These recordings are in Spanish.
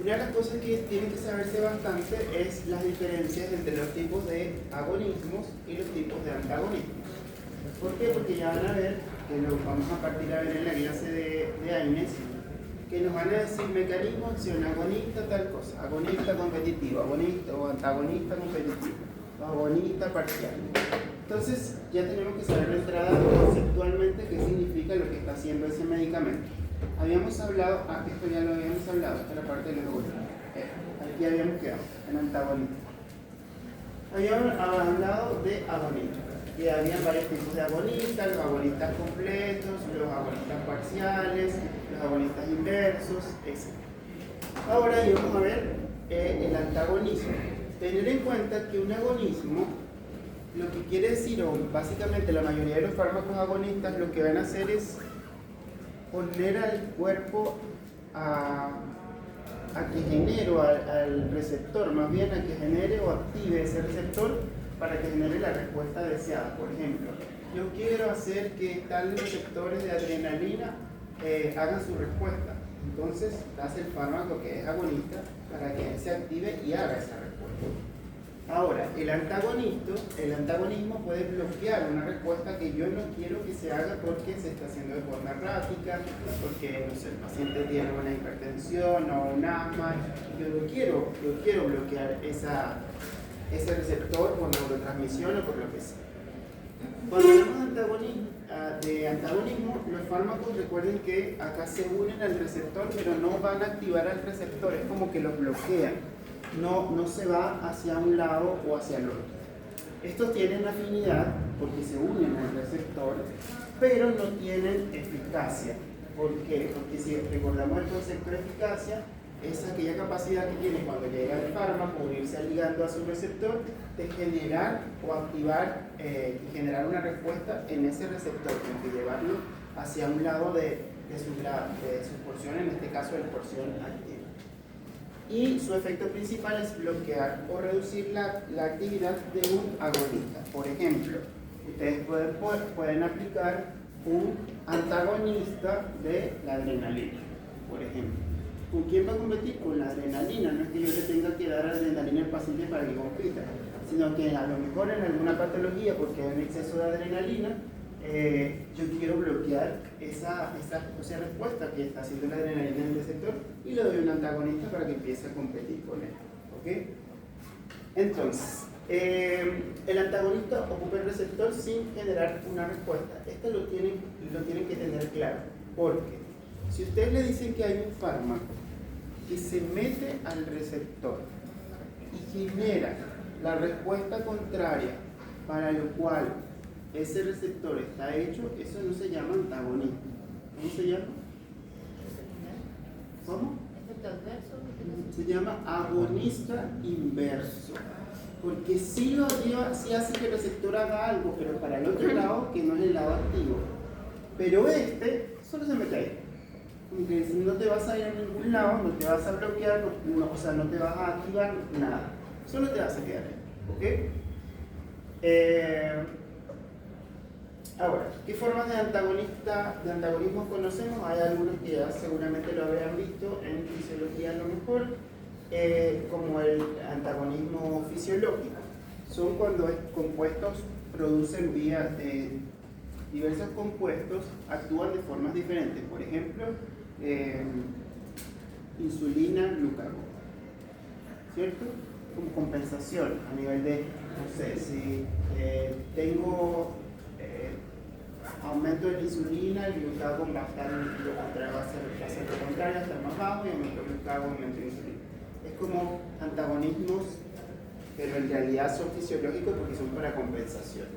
Una de las cosas que tienen que saberse bastante es las diferencias entre los tipos de agonismos y los tipos de antagonismos. ¿Por qué? Porque ya van a ver, que lo vamos a partir a ver en la clase de Aines, que nos van a decir mecanismo, acción, agonista, tal cosa, agonista competitivo, agonista o antagonista competitivo, agonista parcial. Entonces ya tenemos que saber de entrada conceptualmente qué significa lo que está haciendo ese medicamento. Habíamos hablado, esto ya lo habíamos hablado, esta es la parte de los agonistas. Aquí habíamos quedado, en antagonista. Habíamos hablado de agonistas, que había varios tipos de agonistas, los agonistas completos, los agonistas parciales, los agonistas inversos, etc. Ahora íbamos a ver el antagonismo. Tener en cuenta que un agonismo, lo que quiere decir, o básicamente la mayoría de los fármacos agonistas, lo que van a hacer es poner al cuerpo a que genere, o al receptor, más bien a que genere o active ese receptor para que genere la respuesta deseada. Por ejemplo, yo quiero hacer que tales receptores de adrenalina hagan su respuesta. Entonces, das el fármaco que es agonista para que él se active y haga esa respuesta. Ahora, el antagonismo puede bloquear una respuesta que yo no quiero que se haga porque se está haciendo de forma errática, porque no sé, el paciente tiene una hipertensión o un asma, y yo no quiero bloquear ese receptor por neurotransmisión o por lo que sea. Cuando hablamos de antagonismo, los fármacos, recuerden que acá se unen al receptor, pero no van a activar al receptor, es como que los bloquean. No se va hacia un lado o hacia el otro. Estos tienen afinidad porque se unen al receptor, pero no tienen eficacia. ¿Por qué? Porque si recordamos el concepto de eficacia, es aquella capacidad que tiene cuando llega el fármaco, unirse al ligando a su receptor, de generar o activar y generar una respuesta en ese receptor, tiene que llevarlo hacia un lado de su porción, en este caso de la porción activa. Y su efecto principal es bloquear o reducir la actividad de un agonista. Por ejemplo, ustedes pueden aplicar un antagonista de la adrenalina, por ejemplo. ¿Con quién va a competir? Con la adrenalina. No es que yo le tenga que dar adrenalina al paciente para que compita, sino que a lo mejor en alguna patología, porque hay un exceso de adrenalina, yo quiero bloquear esa respuesta que está haciendo la adrenalina en el receptor y le doy un antagonista para que empiece a competir con él. ¿Okay? Entonces, el antagonista ocupa el receptor sin generar una respuesta. Esto lo tienen que tener claro, porque si ustedes le dicen que hay un fármaco que se mete al receptor y genera la respuesta contraria para lo cual ese receptor está hecho, eso no se llama antagonismo. ¿Cómo se llama? ¿Cómo? Se llama agonista inverso. Porque sí hace que el receptor haga algo, pero para el otro lado, que no es el lado activo. Pero solo se mete ahí. Como que no te vas a ir a ningún lado, no te vas a bloquear, no te vas a activar nada. Solo te vas a quedar ahí. ¿Ok? Ahora, ¿qué formas de antagonismo conocemos? Hay algunos que ya seguramente lo habrán visto en fisiología a lo mejor, como el antagonismo fisiológico. Son cuando compuestos producen diversos compuestos actúan de formas diferentes. Por ejemplo, insulina, glucagon, ¿cierto? Como compensación a nivel de, no sé, si tengo aumento de la insulina, el glucagon va a estar lo contrario, va a ser lo contrario, va a estar más bajo, y aumento de glucagon, aumento de insulina. Es como antagonismos, pero en realidad son fisiológicos porque son para compensación.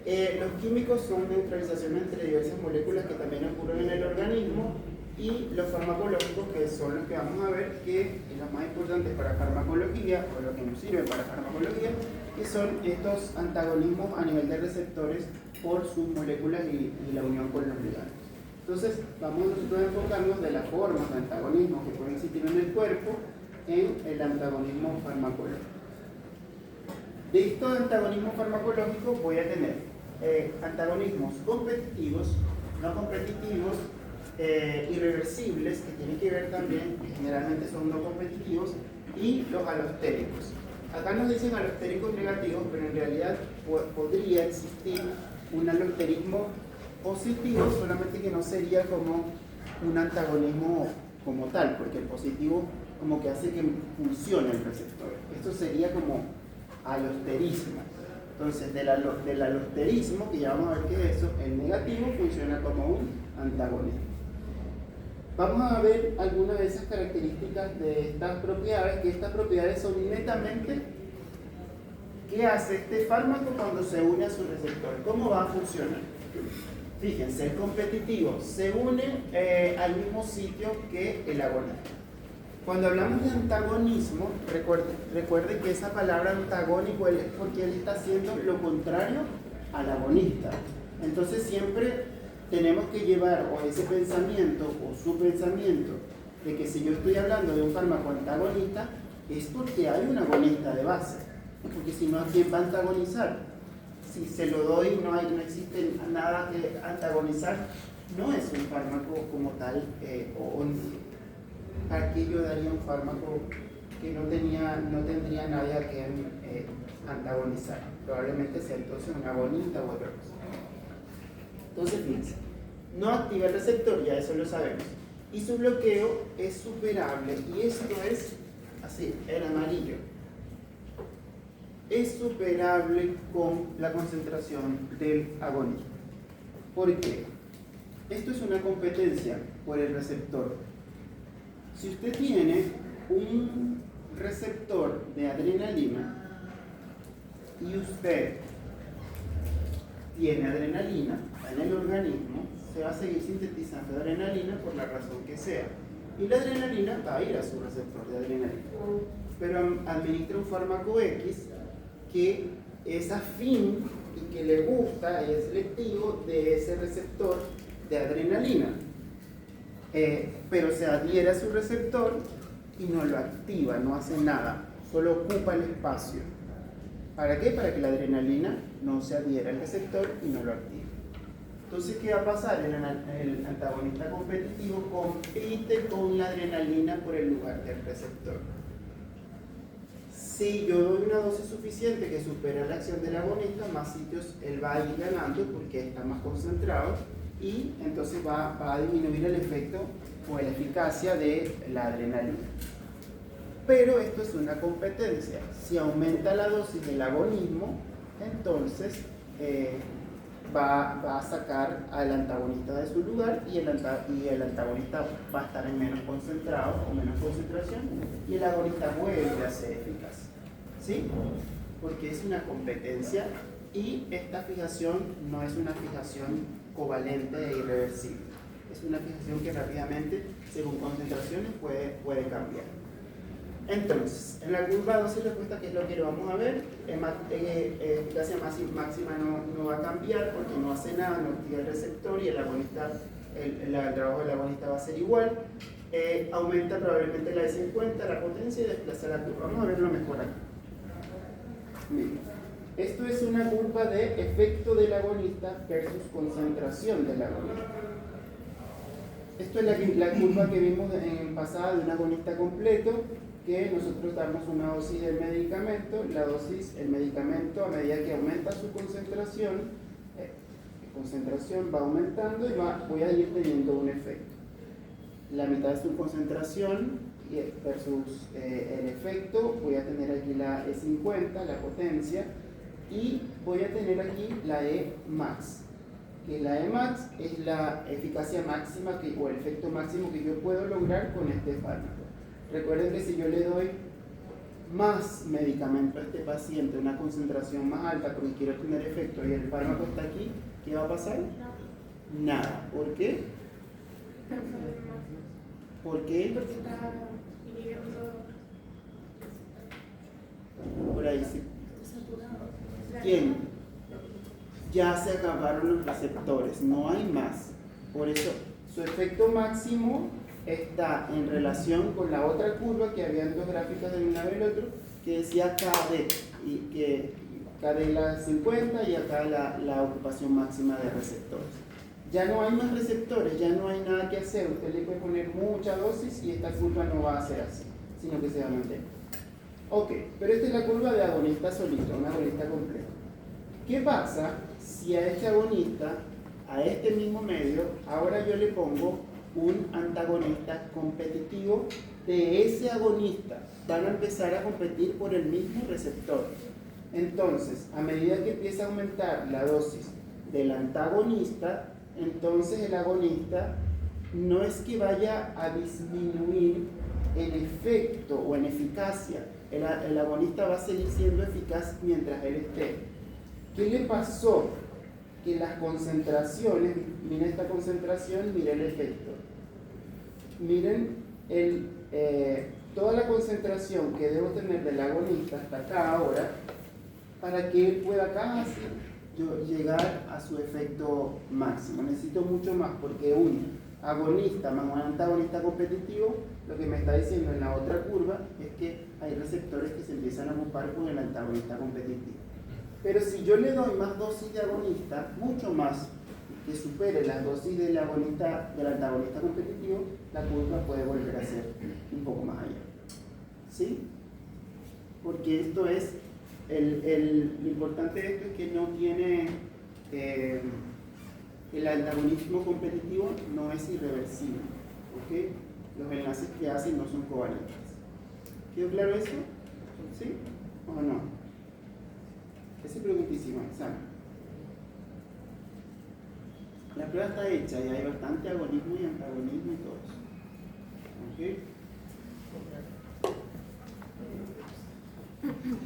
Los químicos son neutralización entre diversas moléculas que también ocurren en el organismo, y los farmacológicos, que son los que vamos a ver, que es los más importantes para farmacología, o los que nos sirven para farmacología, que son estos antagonismos a nivel de receptores por sus moléculas y la unión con los ligandos. Entonces, vamos nosotros a enfocarnos de las formas de antagonismo que pueden existir en el cuerpo en el antagonismo farmacológico. De estos antagonismos farmacológicos voy a tener antagonismos competitivos, no competitivos irreversibles, que tienen que ver también, que generalmente son no competitivos, y los alostéricos. Acá nos dicen alostéricos negativos, pero en realidad podría existir un alosterismo positivo, solamente que no sería como un antagonismo como tal, porque el positivo como que hace que funcione el receptor. Esto sería como alosterismo. Entonces, del alosterismo, que ya vamos a ver qué es eso, el negativo funciona como un antagonismo. Vamos a ver algunas de esas características de estas propiedades, que estas propiedades son netamente qué hace este fármaco cuando se une a su receptor, cómo va a funcionar. Fíjense, el competitivo se une al mismo sitio que el agonista. Cuando hablamos de antagonismo, recuerde que esa palabra antagónico es porque él está haciendo lo contrario al agonista. Entonces siempre tenemos que llevar o ese pensamiento o su pensamiento de que si yo estoy hablando de un fármaco antagonista es porque hay un agonista de base, porque si no, ¿a quién va a antagonizar? Si se lo doy, no existe nada que antagonizar, no es un fármaco como tal, ¿para qué yo daría un fármaco que no tendría nadie a quien antagonizar? Probablemente sea entonces un agonista u otra cosa. Entonces, fíjense, no activa el receptor, ya eso lo sabemos, y su bloqueo es superable, y esto es así, en amarillo. Es superable con la concentración del agonista. ¿Por qué? Esto es una competencia por el receptor. Si usted tiene un receptor de adrenalina y usted tiene adrenalina en el organismo, se va a seguir sintetizando adrenalina por la razón que sea. Y la adrenalina va a ir a su receptor de adrenalina. Pero administra un fármaco X que es afín y que le gusta, es selectivo de ese receptor de adrenalina. Pero se adhiere a su receptor y no lo activa, no hace nada, solo ocupa el espacio. ¿Para qué? Para que la adrenalina no se adhiera al receptor y no lo active. Entonces, ¿qué va a pasar? El antagonista competitivo compite con la adrenalina por el lugar del receptor. Si yo doy una dosis suficiente que supera la acción del agonista, más sitios él va a ir ganando porque está más concentrado y entonces va a disminuir el efecto o la eficacia de la adrenalina. Pero esto es una competencia. Si aumenta la dosis del agonismo, entonces va a sacar al antagonista de su lugar y el antagonista va a estar en menos concentrado o menos concentración y el agonista vuelve a ser eficaz. ¿Sí? Porque es una competencia y esta fijación no es una fijación covalente e irreversible. Es una fijación que rápidamente, según concentraciones, puede cambiar. Entonces, en la curva dosis-respuesta, que es lo que vamos a ver, eficacia máxima no va a cambiar porque no hace nada, no activa el receptor y el trabajo del agonista va a ser igual. Aumenta probablemente la de 50, la potencia y desplaza la curva. Vamos a verlo mejor aquí. Miren, esto es una curva de efecto del agonista versus concentración del agonista. Esto es la curva que vimos en pasada de un agonista completo, que nosotros damos una dosis del medicamento, el medicamento a medida que aumenta su concentración va aumentando y voy a ir teniendo un efecto. La mitad de su concentración versus el efecto, voy a tener aquí la E50, la potencia, y voy a tener aquí la E max, que la E max es la eficacia máxima o el efecto máximo que yo puedo lograr con este fármaco. Recuerden que si yo le doy más medicamento a este paciente, una concentración más alta porque quiero tener efecto y el fármaco está aquí, ¿qué va a pasar? Nada. ¿Por qué? ¿Por qué? Porque está inhibiendo. Por ahí sí. ¿Quién? Ya se acabaron los receptores, no hay más. Por eso, su efecto máximo está en relación con la otra curva que habían dos gráficas de un lado y del otro, que decía KD, y que KD la 50 y acá la ocupación máxima de receptores. ya no hay más receptores, ya no hay nada que hacer. Usted le puede poner mucha dosis y esta curva no va a ser así, sino que se va a mantener. Ok, pero esta es la curva de agonista solito, un agonista completo. ¿Qué pasa si a este agonista, a este mismo medio, ahora yo le pongo un antagonista competitivo de ese agonista? Van a empezar a competir por el mismo receptor. Entonces, a medida que empieza a aumentar la dosis del antagonista, entonces el agonista no es que vaya a disminuir en efecto o en eficacia. El agonista va a seguir siendo eficaz mientras él esté. ¿Qué le pasó? Que las concentraciones, miren esta concentración, miren el efecto. Miren toda la concentración que debo tener del agonista hasta acá ahora, para que él pueda casi llegar a su efecto máximo. Necesito mucho más, porque un agonista más un antagonista competitivo, lo que me está diciendo en la otra curva es que hay receptores que se empiezan a ocupar con el antagonista competitivo. Pero si yo le doy más dosis de agonista, mucho más, que supere las dosis del antagonista competitivo, la curva puede volver a ser un poco más allá. ¿Sí? Porque esto es, lo importante de esto es que no tiene, el antagonismo competitivo no es irreversible. ¿Ok? Los enlaces que hacen no son covalentes. ¿Quedó claro eso? ¿Sí? ¿O no? Esa es preguntísima, examen. La prueba está hecha y hay bastante agonismo y antagonismo y todo eso. ¿Ok?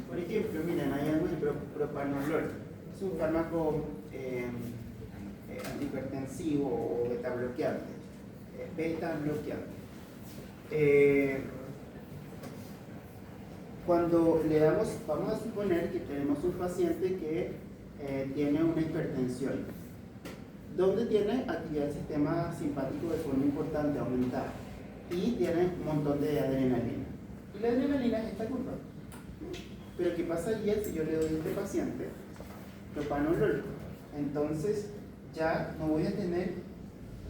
Por ejemplo, miren, hay algo de propanolol. Es un fármaco antihipertensivo o beta bloqueante. Beta bloqueante. Cuando le damos, vamos a suponer que tenemos un paciente que tiene una hipertensión, donde tiene actividad del sistema simpático de forma importante, aumentada, y tiene un montón de adrenalina. Y la adrenalina es esta curva. Pero ¿qué pasa ayer si yo le doy a este paciente propanolol? Entonces ya no voy a tener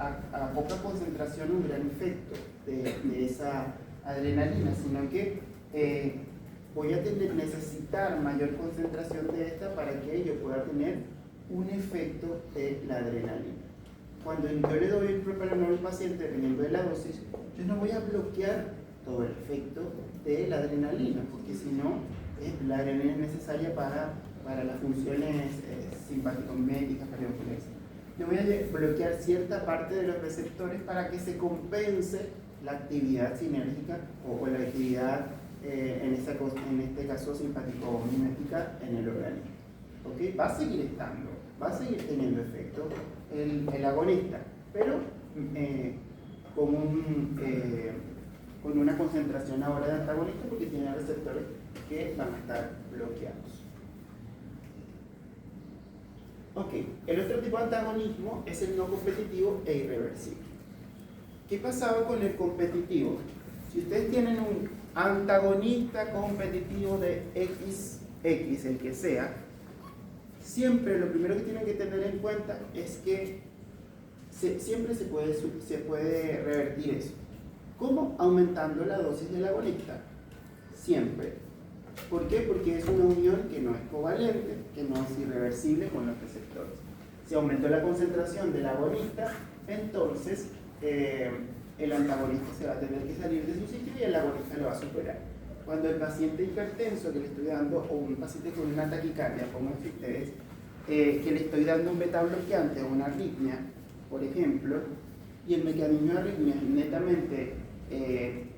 a poca concentración un gran efecto de esa adrenalina, sino que voy a necesitar mayor concentración de esta para que yo pueda tener un efecto de la adrenalina. Cuando yo le doy el propanolol al paciente, dependiendo de la dosis, yo no voy a bloquear todo el efecto de la adrenalina, porque si no, la adrenalina es necesaria para las funciones simpático-miméticas, cardiovasculares. Yo voy a bloquear cierta parte de los receptores para que se compense la actividad sinérgica o la actividad, en este caso, simpático-mimética en el organismo. ¿Okay? Va a seguir estando, va a seguir teniendo efecto el agonista, pero con una concentración ahora de antagonista, porque tiene receptores que van a estar bloqueados. Ok, el otro tipo de antagonismo es el no competitivo e irreversible. ¿Qué pasaba con el competitivo? Si ustedes tienen un antagonista competitivo de X, el que sea, siempre lo primero que tienen que tener en cuenta es que siempre se puede revertir eso. ¿Cómo? Aumentando la dosis del agonista. Siempre. ¿Por qué? Porque es una unión que no es covalente, que no es irreversible con los receptores. Si aumentó la concentración del agonista, entonces el antagonista se va a tener que salir de su sitio y el agonista lo va a superar. Cuando el paciente hipertenso que le estoy dando, o un paciente con una taquicardia, como ustedes, que le estoy dando un beta bloqueante o una arritmia, por ejemplo, y el mecanismo de arritmia es netamente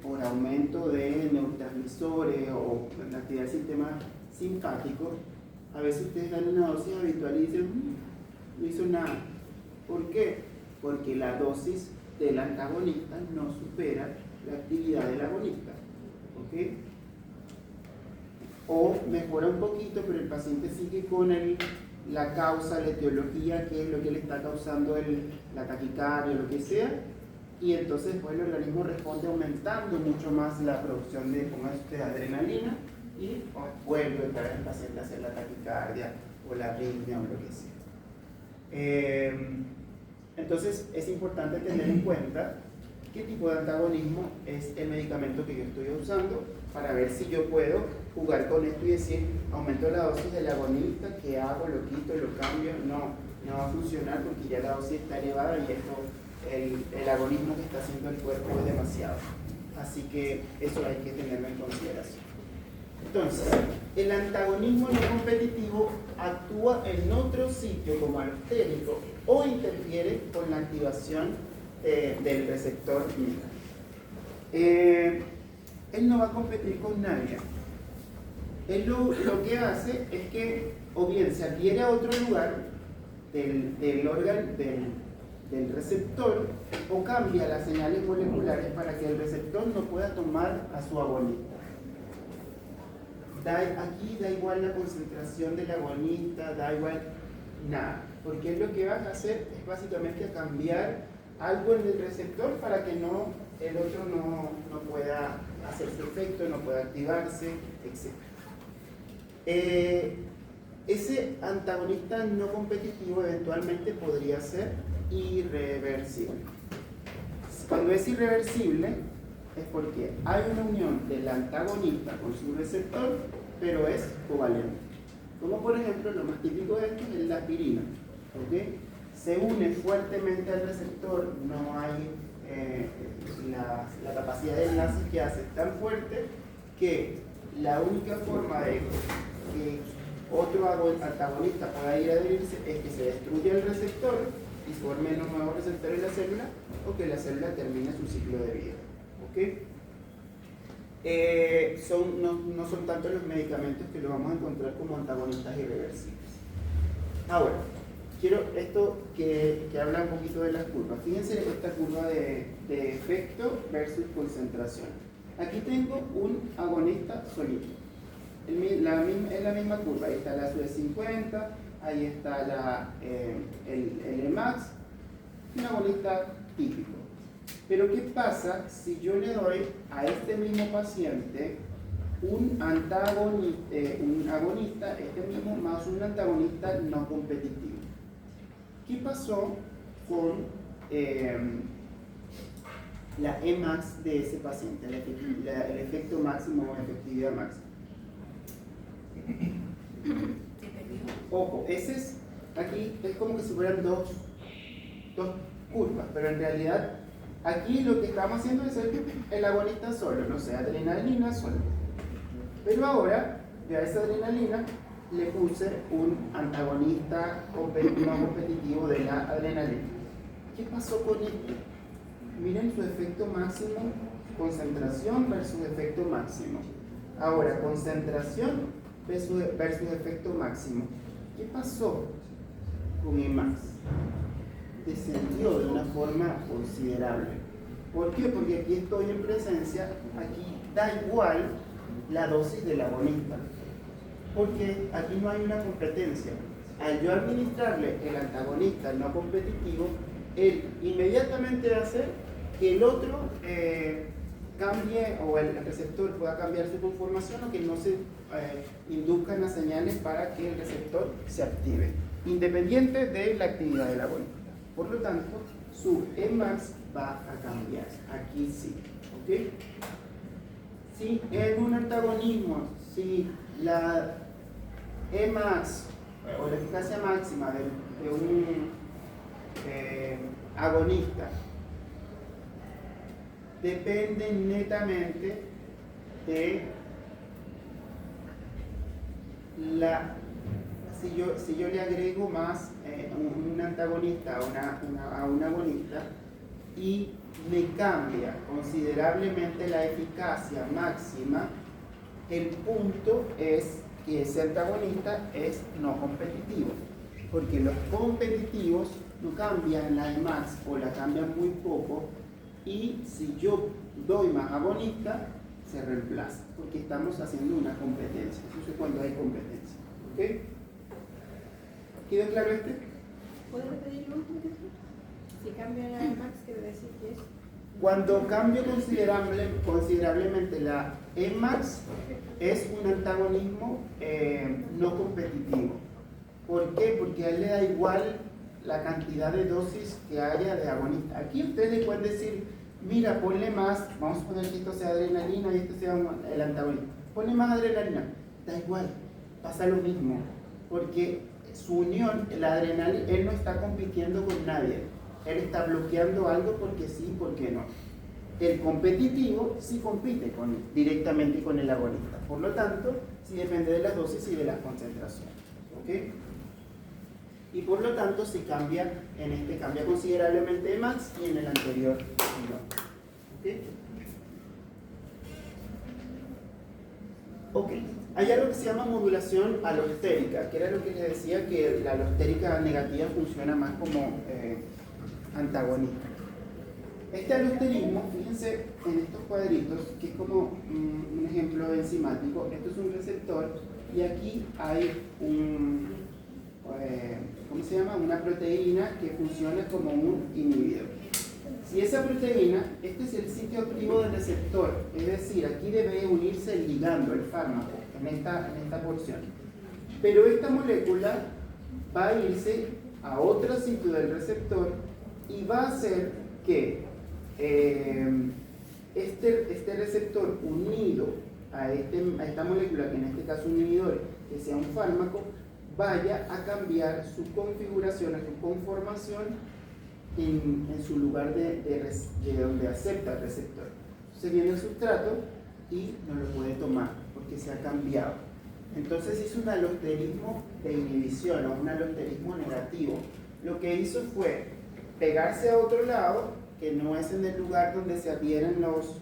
por aumento de neurotransmisores o la actividad del sistema simpático, a veces ustedes dan una dosis habitual y dicen, no hizo nada. ¿Por qué? Porque la dosis del antagonista no supera la actividad del agonista. ¿Ok? O mejora un poquito, pero el paciente sigue con la causa, la etiología, que es lo que le está causando la taquicardia o lo que sea, y entonces después el organismo responde aumentando mucho más la producción de adrenalina y vuelve otra vez el paciente a hacer la taquicardia o la arritmia o lo que sea. Entonces es importante tener en cuenta qué tipo de antagonismo es el medicamento que yo estoy usando para ver si yo puedo jugar con esto y decir, aumento la dosis del agonista, ¿qué hago? ¿Lo quito? ¿Lo cambio? No va a funcionar porque ya la dosis está elevada y esto, el agonismo que está haciendo el cuerpo es demasiado. Así que eso hay que tenerlo en consideración. Entonces, el antagonismo no competitivo actúa en otro sitio como alostérico o interfiere con la activación del receptor MICA. Él no va a competir con nadie. Él lo que hace es que o bien se adhiere a otro lugar del órgano del receptor o cambia las señales moleculares para que el receptor no pueda tomar a su agonista. Aquí da igual la concentración del agonista, da igual nada, porque lo que vas a hacer es básicamente cambiar algo en el receptor para que el otro no pueda hacer su efecto, no pueda activarse, etc. Ese antagonista no competitivo eventualmente podría ser irreversible. Cuando es irreversible es porque hay una unión del antagonista con su receptor, pero es covalente. Como por ejemplo, lo más típico de esto es la aspirina. ¿Okay? Se une fuertemente al receptor, no hay la capacidad de enlace que hace tan fuerte que la única forma de que otro antagonista pueda ir a adherirse es que se destruya el receptor y formen un nuevo receptor en la célula o que la célula termine su ciclo de vida. ¿Okay? No son tanto los medicamentos que lo vamos a encontrar como antagonistas irreversibles. Ahora, quiero esto que habla un poquito de las curvas. Fíjense esta curva de efecto versus concentración. Aquí tengo un agonista solito. Es la misma curva. Ahí está la SUE50, ahí está el EMAX, un agonista típico. Pero ¿qué pasa si yo le doy a este mismo paciente un agonista, este mismo más un antagonista no competitivo? ¿Qué pasó con la Emax de ese paciente, el efecto máximo o efectividad máxima? Ojo, aquí es como que si fueran dos curvas, pero en realidad aquí lo que estamos haciendo es el agonista solo, no sé, adrenalina solo. Pero ahora, a esa adrenalina le puse un antagonista no competitivo de la adrenalina. ¿Qué pasó con esto? Miren su efecto máximo, concentración versus efecto máximo. Ahora, concentración versus efecto máximo. ¿Qué pasó con EMAX? Descendió de una forma considerable. ¿Por qué? Porque aquí estoy en presencia, aquí da igual la dosis del agonista, porque aquí no hay una competencia. Al yo administrarle el antagonista no competitivo, él inmediatamente hace que el otro cambie o el receptor pueda cambiar su conformación o que no se induzcan las señales para que el receptor se active, independiente de la actividad del agonista. Por lo tanto, su Emax va a cambiar. Aquí sí. ¿Okay? Si en un antagonismo, si la Emax o la eficacia máxima de un agonista depende netamente de si yo le agrego más un antagonista a un agonista y me cambia considerablemente la eficacia máxima, el punto es que ese antagonista es no competitivo, porque los competitivos no cambian la Emax o la cambian muy poco, y si yo doy más agonista se reemplaza, porque estamos haciendo una competencia. Eso es cuando hay competencia. ¿Ok? ¿Quedó claro este? ¿Puedes repetirlo un poquito? Si cambia la Emax, quiere decir que es... Cuando cambio considerablemente la Emax, es un antagonismo no competitivo. ¿Por qué? Porque a él le da igual la cantidad de dosis que haya de agonista. Aquí ustedes pueden decir, mira, ponle más, vamos a poner que esto sea adrenalina y esto sea el antagonista. Ponle más adrenalina. Da igual, pasa lo mismo, porque su unión, la adrenalina, él no está compitiendo con nadie. Él está bloqueando algo porque sí, porque no. El competitivo sí compite directamente con el agonista. Por lo tanto, sí depende de las dosis y de las concentraciones. ¿Okay? Y por lo tanto, si cambia, en este cambia considerablemente de max y en el anterior no. ¿Okay? Ok, hay algo que se llama modulación alostérica, que era lo que les decía que la alostérica negativa funciona más como antagonista. Este alosterismo, fíjense en estos cuadritos, que es como un ejemplo enzimático. Esto es un receptor y aquí hay ¿cómo se llama? Una proteína que funciona como un inhibidor. Si esa proteína, este es el sitio activo del receptor, es decir, aquí debe unirse el ligando, el fármaco, en esta porción. Pero esta molécula va a irse a otro sitio del receptor y va a hacer que este receptor unido a esta molécula, que en este caso un inhibidor, que sea un fármaco, vaya a cambiar su configuración, su conformación en su lugar de donde acepta el receptor. Entonces viene el sustrato y no lo puede tomar porque se ha cambiado. Entonces hizo un alosterismo de inhibición o un alosterismo negativo. Lo que hizo fue pegarse a otro lado, que no es en el lugar donde se adhieren los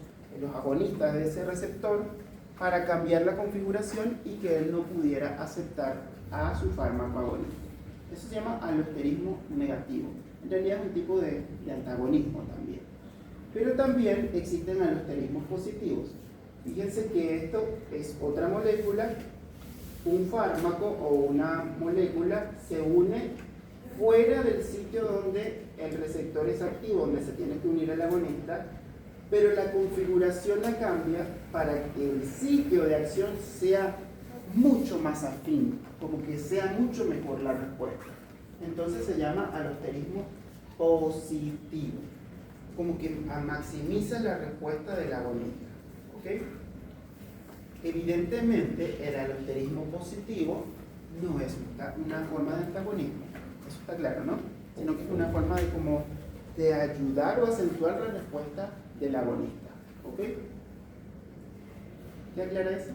agonistas de ese receptor, para cambiar la configuración y que él no pudiera aceptar a su fármaco agonista. Eso se llama alosterismo negativo. En realidad es un tipo de antagonismo también. Pero también existen alosterismos positivos. Fíjense que esto es otra molécula, un fármaco o una molécula se une fuera del sitio donde el receptor es activo, donde se tiene que unir al agonista, pero la configuración la cambia para que el sitio de acción sea mucho más afín, como que sea mucho mejor la respuesta. Entonces se llama alosterismo positivo, como que maximiza la respuesta del agonista. ¿Okay? Evidentemente, el alosterismo positivo no es una forma de antagonismo, eso está claro, ¿no? Sino que es una forma de ayudar o acentuar la respuesta del agonista. ¿Ok? ¿Ya aclara eso?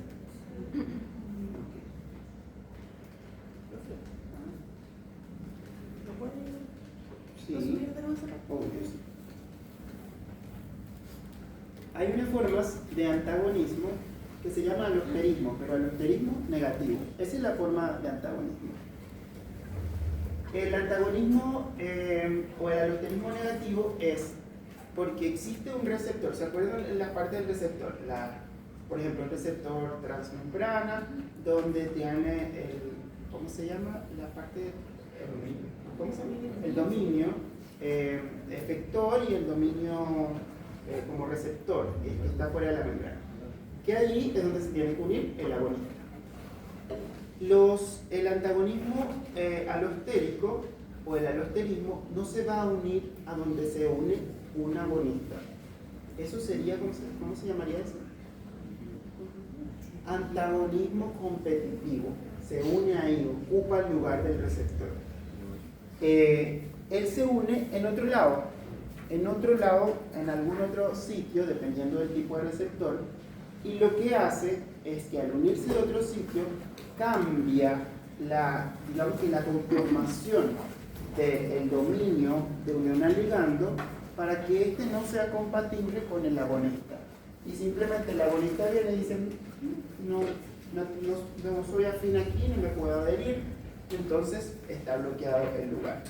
Sí, obvio, sí. Hay unas formas de antagonismo que se llama alosterismo, pero alosterismo negativo. Esa es la forma de antagonismo. El antagonismo o el alosterismo negativo es porque existe un receptor. ¿Se acuerdan la parte del receptor? Por ejemplo, el receptor transmembrana, donde tiene ¿cómo se llama? La parte, ¿cómo se llama? El dominio efector y el dominio como receptor, que está fuera de la membrana. Que allí es donde se tiene que unir el agonista. El antagonismo alostérico o el alosterismo no se va a unir a donde se une un agonista. Eso sería, ¿cómo se llamaría eso? Antagonismo competitivo. Se une ahí, ocupa el lugar del receptor. Él se une en otro lado, en algún otro sitio, dependiendo del tipo de receptor, y lo que hace es que al unirse de otro sitio, cambia digamos que la conformación del dominio de unión al ligando para que este no sea compatible con el agonista. Y simplemente el agonista viene y dice, no soy afín aquí, no me puedo adherir, entonces está bloqueado el lugar.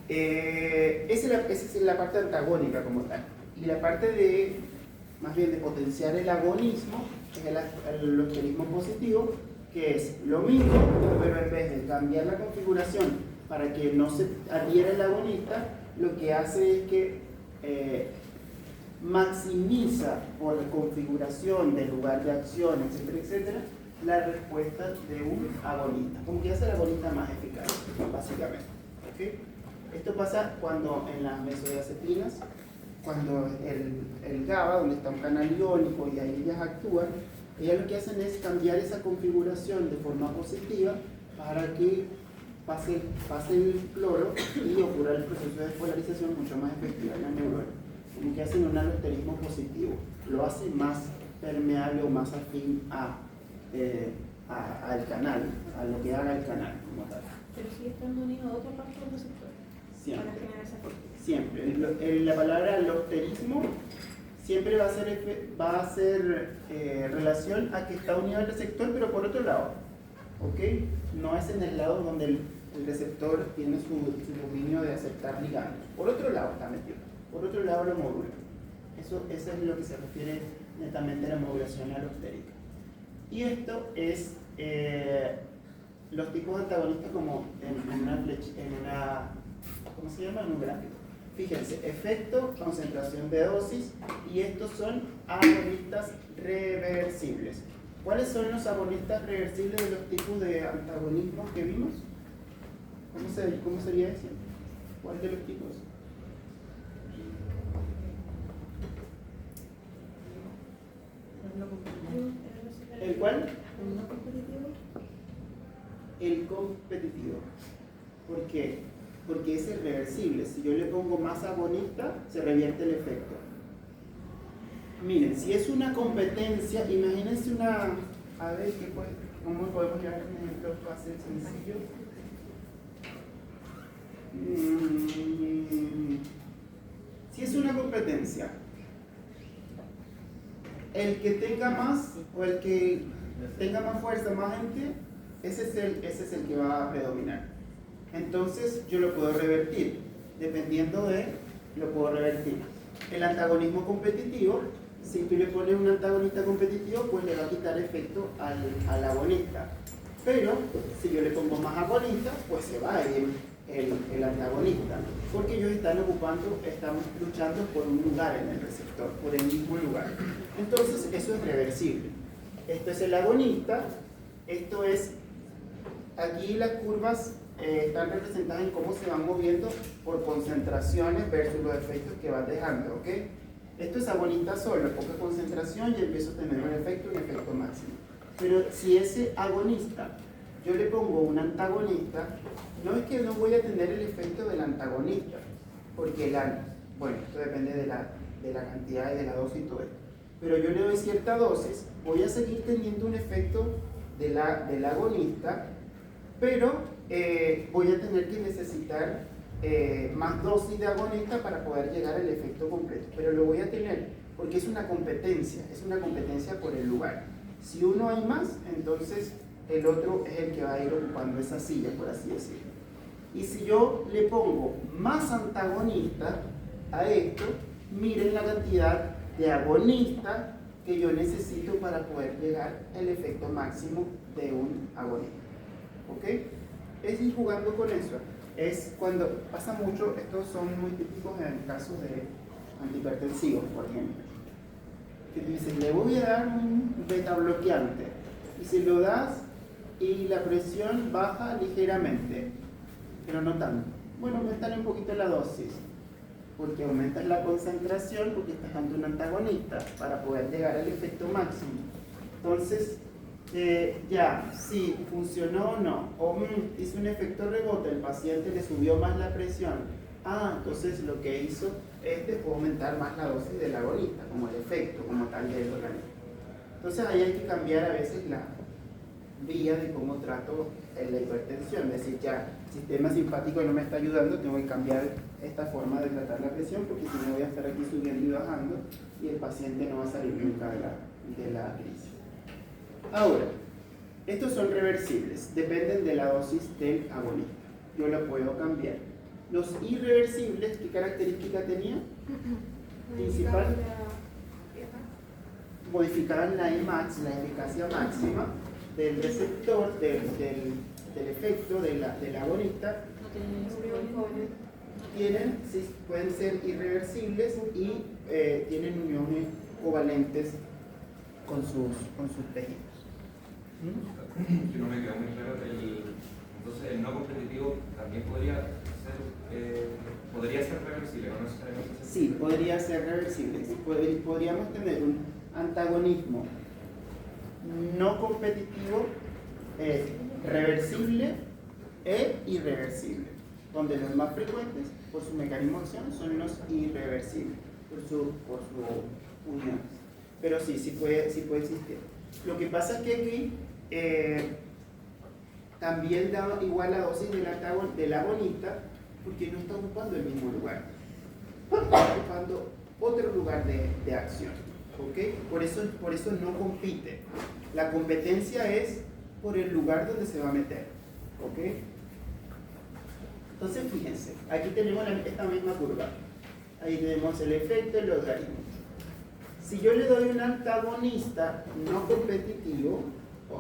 Esa es la parte antagónica como tal. Y la parte más bien de potenciar el agonismo es el alosterismo positivo, que es lo mismo, pero en vez de cambiar la configuración para que no se adhiera el agonista, lo que hace es que maximiza por la configuración del lugar de acción, etcétera, etcétera, la respuesta de un agonista, como que hace el agonista más eficaz, básicamente. ¿Okay? Esto pasa cuando en las benzodiazepinas, cuando el GABA, donde está un canal iónico y ahí ellas actúan, ellas lo que hacen es cambiar esa configuración de forma positiva para que pase el cloro y ocurra el proceso de despolarización mucho más efectiva en la neurona. Como que hacen un alosterismo positivo, lo hace más permeable o más afín al canal, a lo que haga el canal como tal. Pero sigue estando unido a otra parte del receptor. Siempre. Para generar esa fuerza. Siempre. La palabra alosterismo siempre va a hacer relación a que está unido al receptor, pero por otro lado. ¿Ok? No es en el lado donde el receptor tiene su dominio de aceptar ligandos. Por otro lado está metido. Por otro lado lo modula. Eso es lo que se refiere netamente a la modulación alostérica. Y esto es los tipos de antagonistas como en una ¿cómo se llama? En un gráfico. Fíjense, efecto, concentración de dosis, y estos son agonistas reversibles. ¿Cuáles son los agonistas reversibles de los tipos de antagonismos que vimos? ¿Cómo sería ese? ¿Cuál de los tipos? ¿El cuál? El no competitivo. El competitivo. ¿Por qué? Porque ese es reversible. Si yo le pongo más agonista, se revierte el efecto. Miren, si es una competencia, imagínense una... A ver, ¿cómo podemos llevar un ejemplo fácil, sencillo? Si es una competencia, el que tenga más o el que tenga más fuerza, más gente, ese es el que va a predominar. Entonces yo lo puedo revertir, dependiendo de, lo puedo revertir. El antagonismo competitivo, si tú le pones un antagonista competitivo, pues le va a quitar efecto al agonista. Pero si yo le pongo más agonista, pues se va a ir el antagonista, porque ellos están luchando por un lugar en el receptor, por el mismo lugar. Entonces eso es reversible. Esto es el agonista, esto es, aquí las curvas están representadas en cómo se van moviendo por concentraciones versus los efectos que van dejando, ¿ok? Esto es agonista solo, poca concentración y empiezo a tener un efecto máximo. Pero si ese agonista yo le pongo un antagonista, no es que no voy a tener el efecto del antagonista, porque bueno, esto depende de la cantidad y de la dosis y todo esto. Pero yo le doy cierta dosis, voy a seguir teniendo un efecto del agonista, pero voy a tener que necesitar más dosis de agonista para poder llegar al efecto completo. Pero lo voy a tener porque es una competencia por el lugar. Si uno hay más, entonces el otro es el que va a ir ocupando esa silla, por así decirlo. Y si yo le pongo más antagonista a esto, miren la cantidad de agonista que yo necesito para poder llegar al efecto máximo de un agonista. ¿Ok? Es ir jugando con eso. Es cuando pasa mucho, estos son muy típicos en casos de antihipertensivos, por ejemplo. Que te dicen, le voy a dar un beta bloqueante. Y si lo das y la presión baja ligeramente, pero no tanto. Bueno, aumentar un poquito la dosis, porque aumentas la concentración, porque estás dando un antagonista para poder llegar al efecto máximo. Entonces, ya, si funcionó o no, o hizo un efecto rebote, el paciente le subió más la presión, entonces lo que hizo fue aumentar más la dosis del agonista, como el efecto, como tal del organismo. Entonces ahí hay que cambiar a veces la vía de cómo trato la hipertensión, es decir, ya, el sistema simpático no me está ayudando, tengo que cambiar esta forma de tratar la presión, porque si no voy a estar aquí subiendo y bajando, y el paciente no va a salir nunca de la crisis. Ahora, estos son reversibles, dependen de la dosis del agonista. Yo lo puedo cambiar. Los irreversibles, ¿qué característica tenía? Principal, modificaban la Emax, la eficacia máxima del receptor, del efecto del agonista. Sí, pueden ser irreversibles y tienen uniones covalentes con sus tejidos. Si no me queda muy claro, Entonces, el no competitivo también podría ser reversible, no necesariamente. Sí, podría ser reversible. Podríamos tener un antagonismo no competitivo, reversible e irreversible, donde los más frecuentes por su mecanismo de acción son los irreversibles, por su unión. Pero sí puede existir. Lo que pasa es que aquí también da igual la dosis del agonista, porque no está ocupando el mismo lugar, está ocupando otro lugar de acción. ¿Okay? Por eso no compite. La competencia es por el lugar donde se va a meter. ¿Okay? Entonces fíjense, aquí tenemos esta misma curva. Ahí tenemos el efecto y logaritmo. Si yo le doy un antagonista no competitivo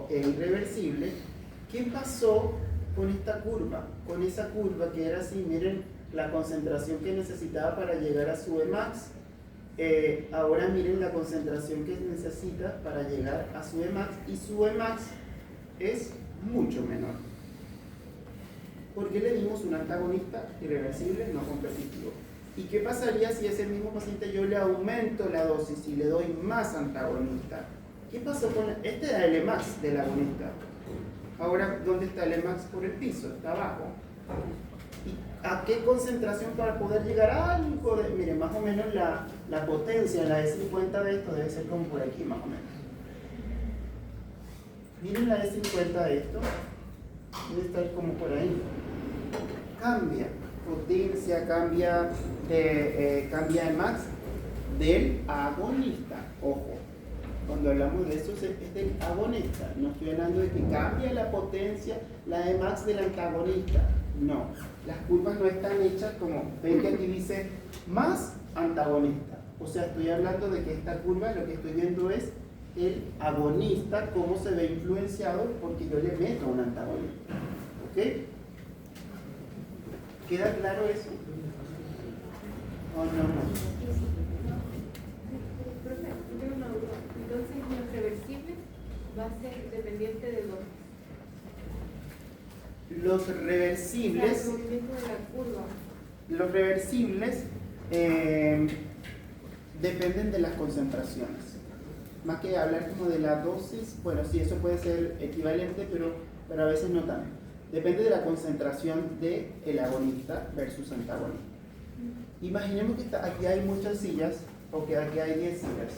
e irreversible, ¿qué pasó con esta curva? Con esa curva que era así, miren la concentración que necesitaba para llegar a su Emax. Ahora miren la concentración que necesita para llegar a su Emax, y su Emax es mucho menor. ¿Por qué le dimos un antagonista irreversible no competitivo? ¿Y qué pasaría si a ese mismo paciente yo le aumento la dosis y le doy más antagonista? ¿Qué pasó con este? Era el Emax del agonista. Ahora, ¿dónde está el Emax? Por el piso, está abajo. ¿Y a qué concentración para poder llegar a algo de, miren, más o menos la potencia, la de 50 de esto debe ser como por aquí, más o menos. Miren la de 50 de esto, debe estar como por ahí. Cambia potencia, cambia de max del agonista. Ojo, cuando hablamos de eso es del agonista. No estoy hablando de que cambia la potencia, la de max del antagonista. No, las curvas no están hechas como, ven que aquí dice más antagonista. O sea, estoy hablando de que esta curva lo que estoy viendo es el agonista, cómo se ve influenciado porque yo le meto un antagonista. ¿Ok? ¿Queda claro eso? ¿O no? Profe, tengo una duda. Entonces, lo reversible va a ser dependiente de Los reversibles. el movimiento de la curva. Los reversibles dependen de las concentraciones. Más que hablar como de la dosis, bueno, sí, eso puede ser equivalente, pero a veces no tanto. Depende de la concentración del agonista versus antagonista. Imaginemos que aquí hay muchas sillas, o que aquí hay 10 sillas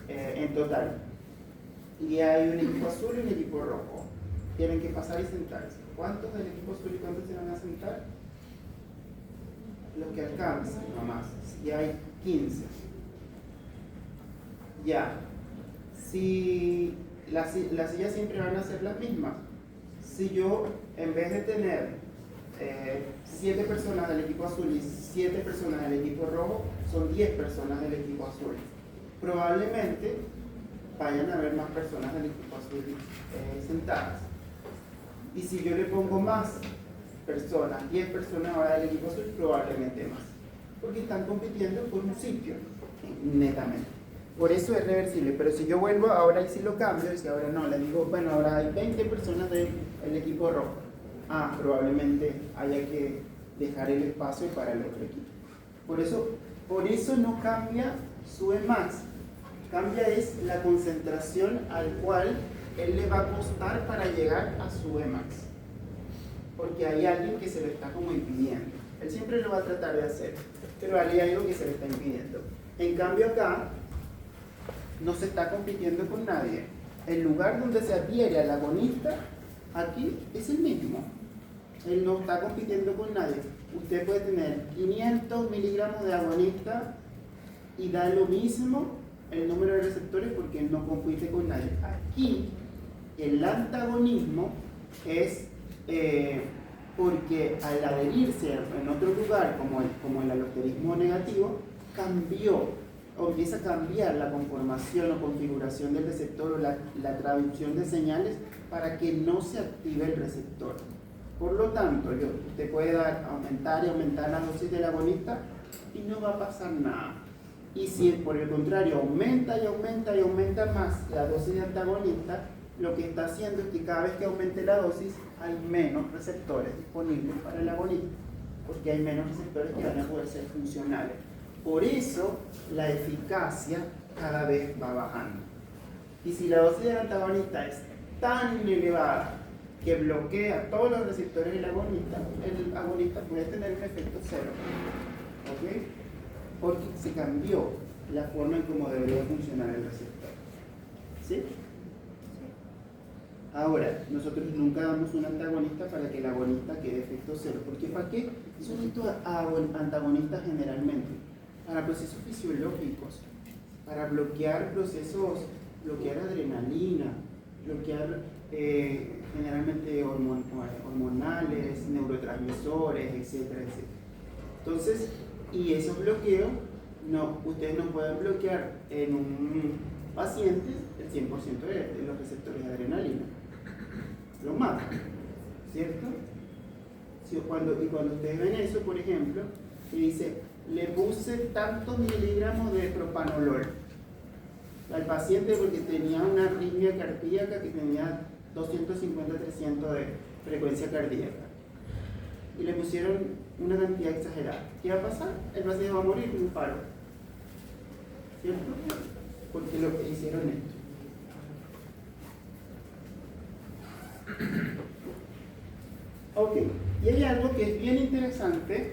en total. Y hay un equipo azul y un equipo rojo. Tienen que pasar y sentarse. ¿Cuántos del equipo azul y cuántos se van a sentar? Los que alcancen, nomás. Y hay 15. Ya. Si las sillas siempre van a ser las mismas. Si yo, en vez de tener 7 personas del equipo azul y 7 personas del equipo rojo, son 10 personas del equipo azul, probablemente vayan a haber más personas del equipo azul sentadas. Y si yo le pongo más personas, 10 personas ahora del equipo azul, probablemente más, porque están compitiendo por un sitio, netamente. Por eso es reversible, pero si yo vuelvo ahora y si lo cambio, y si ahora no, le digo, bueno, ahora hay 20 personas del equipo rojo, probablemente haya que dejar el espacio para el otro equipo. Por eso no cambia su Emax, cambia es la concentración al cual él le va a costar para llegar a su Emax, porque hay alguien que se lo está como impidiendo. Él siempre lo va a tratar de hacer, pero hay algo que se le está impidiendo. En cambio acá, no se está compitiendo con nadie. El lugar donde se adhiere al agonista, aquí es el mismo. Él no está compitiendo con nadie. Usted puede tener 500 miligramos de agonista y da lo mismo el número de receptores porque él no compite con nadie. Aquí, el antagonismo es porque al adherirse en otro lugar, como el alosterismo negativo, empieza a cambiar la conformación o configuración del receptor o la traducción de señales para que no se active el receptor. Por lo tanto, usted puede aumentar y aumentar la dosis del agonista y no va a pasar nada. Y si por el contrario aumenta y aumenta y aumenta más la dosis de antagonista, lo que está haciendo es que cada vez que aumente la dosis hay menos receptores disponibles para el agonista, porque hay menos receptores que van a poder ser funcionales. Por eso la eficacia cada vez va bajando. Y si la dosis del antagonista es tan elevada que bloquea todos los receptores del agonista, el agonista puede tener un efecto cero. ¿Ok? Porque se cambió la forma en cómo debería funcionar el receptor. ¿Sí? Ahora, nosotros nunca damos un antagonista para que el agonista quede efecto cero. ¿Por qué? ¿Para qué son estos antagonistas generalmente? Para procesos fisiológicos, para bloquear procesos, bloquear adrenalina, bloquear generalmente hormonales, neurotransmisores, etcétera, etcétera. Entonces, y esos bloqueos, ustedes no pueden bloquear en un paciente el 100% de los receptores de adrenalina. Lo matan, ¿cierto? Cuando ustedes ven eso, por ejemplo, y dice, le puse tantos miligramos de propanolol al paciente porque tenía una arritmia cardíaca que tenía 250-300 de frecuencia cardíaca. Y le pusieron una cantidad exagerada. ¿Qué va a pasar? El paciente va a morir de un paro. ¿Cierto? Porque lo que hicieron esto. Ok, y hay algo que es bien interesante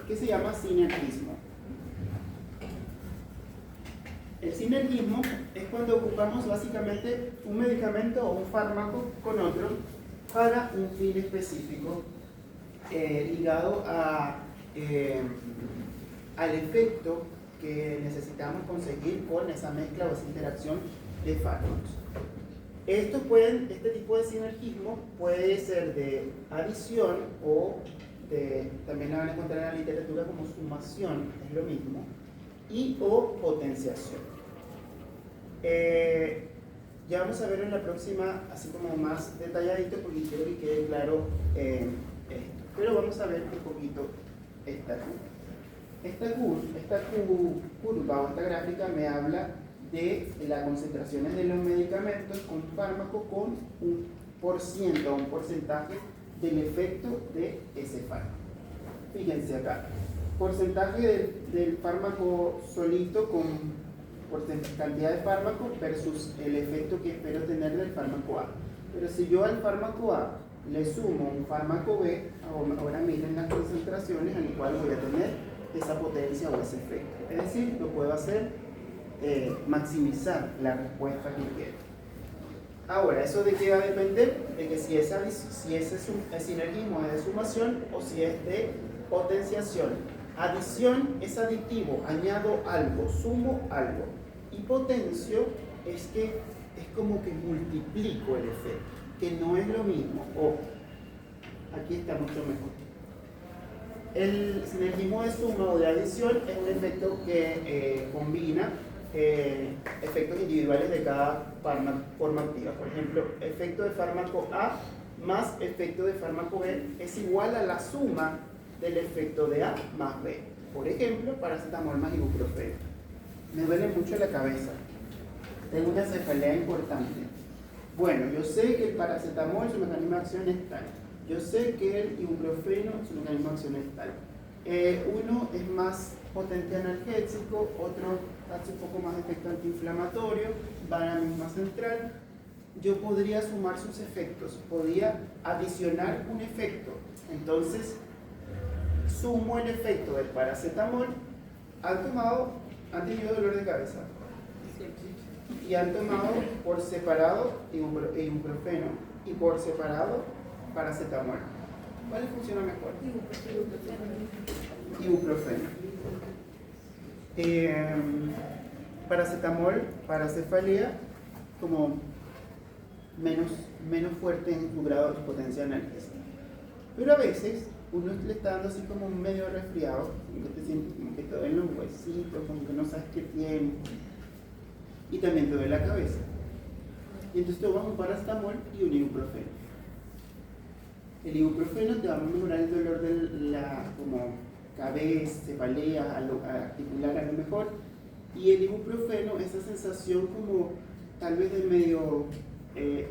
que se llama sinergismo. El sinergismo es cuando ocupamos básicamente un medicamento o un fármaco con otro para un fin específico ligado al efecto que necesitamos conseguir con esa mezcla o esa interacción de fármacos. Este tipo de sinergismo puede ser de adición o también la van a encontrar en la literatura como sumación, es lo mismo, y o potenciación. Ya vamos a ver en la próxima, así como más detalladito, porque quiero que quede claro esto. Pero vamos a ver un poquito esta curva o esta gráfica me habla de las concentraciones de los medicamentos con fármaco con un porcentaje del efecto de ese fármaco. Fíjense acá, porcentaje del fármaco solito con cantidad de fármaco versus el efecto que espero tener del fármaco A. Pero si yo al fármaco A le sumo un fármaco B, ahora miren las concentraciones en las cuales voy a tener esa potencia o ese efecto. Es decir, lo puedo hacer maximizar la respuesta que quiero. Ahora, ¿eso de qué va a depender? De que si ese sinergismo es de sumación o si es de potenciación. Adición es aditivo, añado algo, sumo algo. Y potencio es que es como que multiplico el efecto, que no es lo mismo. Aquí está mucho mejor. El sinergismo de suma o de adición es un efecto que combina efectos individuales de cada forma activa. Por ejemplo, efecto de fármaco A más efecto de fármaco B es igual a la suma del efecto de A más B. Por ejemplo, paracetamol más ibuprofeno. Me duele mucho la cabeza. Tengo una cefalea importante. Bueno, yo sé que el paracetamol, su mecanismo de acción es tal. Yo sé que el ibuprofeno, su mecanismo de acción es tal. Uno es más potente analgésico, otro hace un poco más de efecto antiinflamatorio, va a la misma central. Yo podría sumar sus efectos, podría adicionar un efecto. Entonces, sumo el efecto del paracetamol. Han tenido dolor de cabeza y han tomado por separado ibuprofeno y por separado paracetamol. ¿Cuál funciona mejor? Ibuprofeno. Paracetamol para cefalea como menos fuerte en su grado de potencia analgésica. Pero a veces uno le está dando así como un medio resfriado, como que te sientes como que te duelen los huesitos, como que no sabes qué tiene, y también te duele la cabeza. Y entonces tomas un paracetamol y un ibuprofeno. El ibuprofeno te va a mejorar el dolor de la como cabeza, cefalea, articular a lo mejor, y el ibuprofeno, esa sensación como tal vez de medio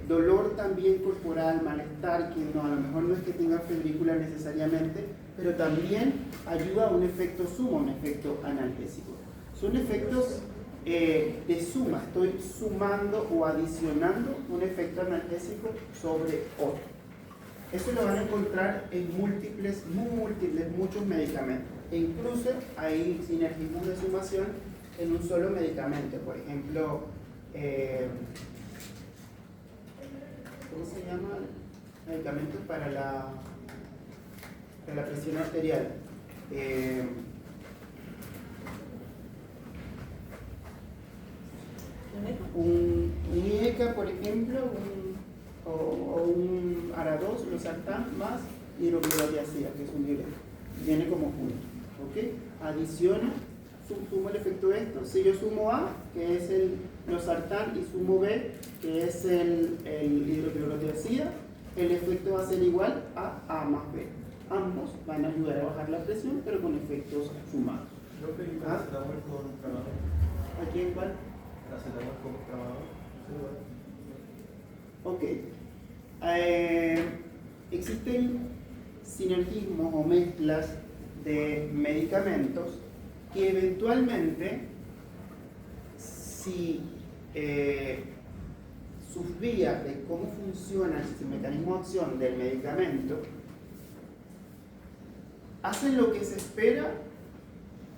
dolor también corporal, malestar, que no, a lo mejor no es que tenga febrícula necesariamente, pero también ayuda a un efecto sumo, un efecto analgésico. Son efectos de suma, estoy sumando o adicionando un efecto analgésico sobre otro. Eso lo van a encontrar en muchos medicamentos. E incluso hay sinergismos de sumación en un solo medicamento. Por ejemplo, ¿cómo se llama? Medicamentos para la presión arterial. Un IECA, por ejemplo, o un ARA2, losartán más hidroclorotiazida, que es un diurético. Viene como junto. ¿Ok? Adiciono, sumo el efecto de esto. Si yo sumo A, que es el losartán, y sumo B, que es el hidroclorotiazida, el efecto va a ser igual a A más B. Ambos van a ayudar a bajar la presión, pero con efectos sumados. Paracetamol con tramadol. ¿Aquí en cuál? Paracetamol con tramadol. Ok. Existen sinergismos o mezclas de medicamentos que eventualmente, si sus vías de cómo funciona el mecanismo de acción del medicamento hacen lo que se espera,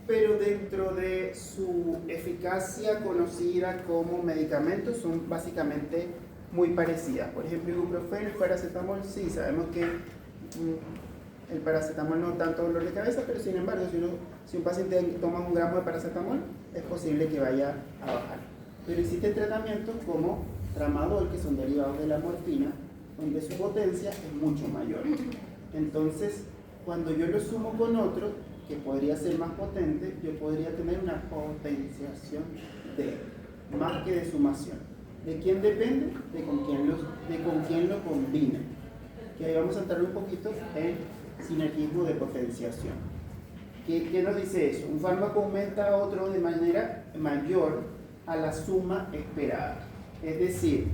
pero dentro de su eficacia conocida como medicamento son básicamente muy parecidas. Por ejemplo, ibuprofeno y paracetamol, sí, sabemos que el paracetamol no da tanto dolor de cabeza, pero sin embargo, si un paciente toma 1 gramo de paracetamol, es posible que vaya a bajar. Pero existen tratamientos como tramadol, que son derivados de la morfina, donde su potencia es mucho mayor. Entonces, cuando yo lo sumo con otro, que podría ser más potente, yo podría tener una potenciación más que de sumación. ¿De quién depende? De con quién lo combina. Que ahí vamos a entrar un poquito en sinergismo de potenciación. ¿Qué nos dice eso? Un fármaco aumenta a otro de manera mayor a la suma esperada. Es decir,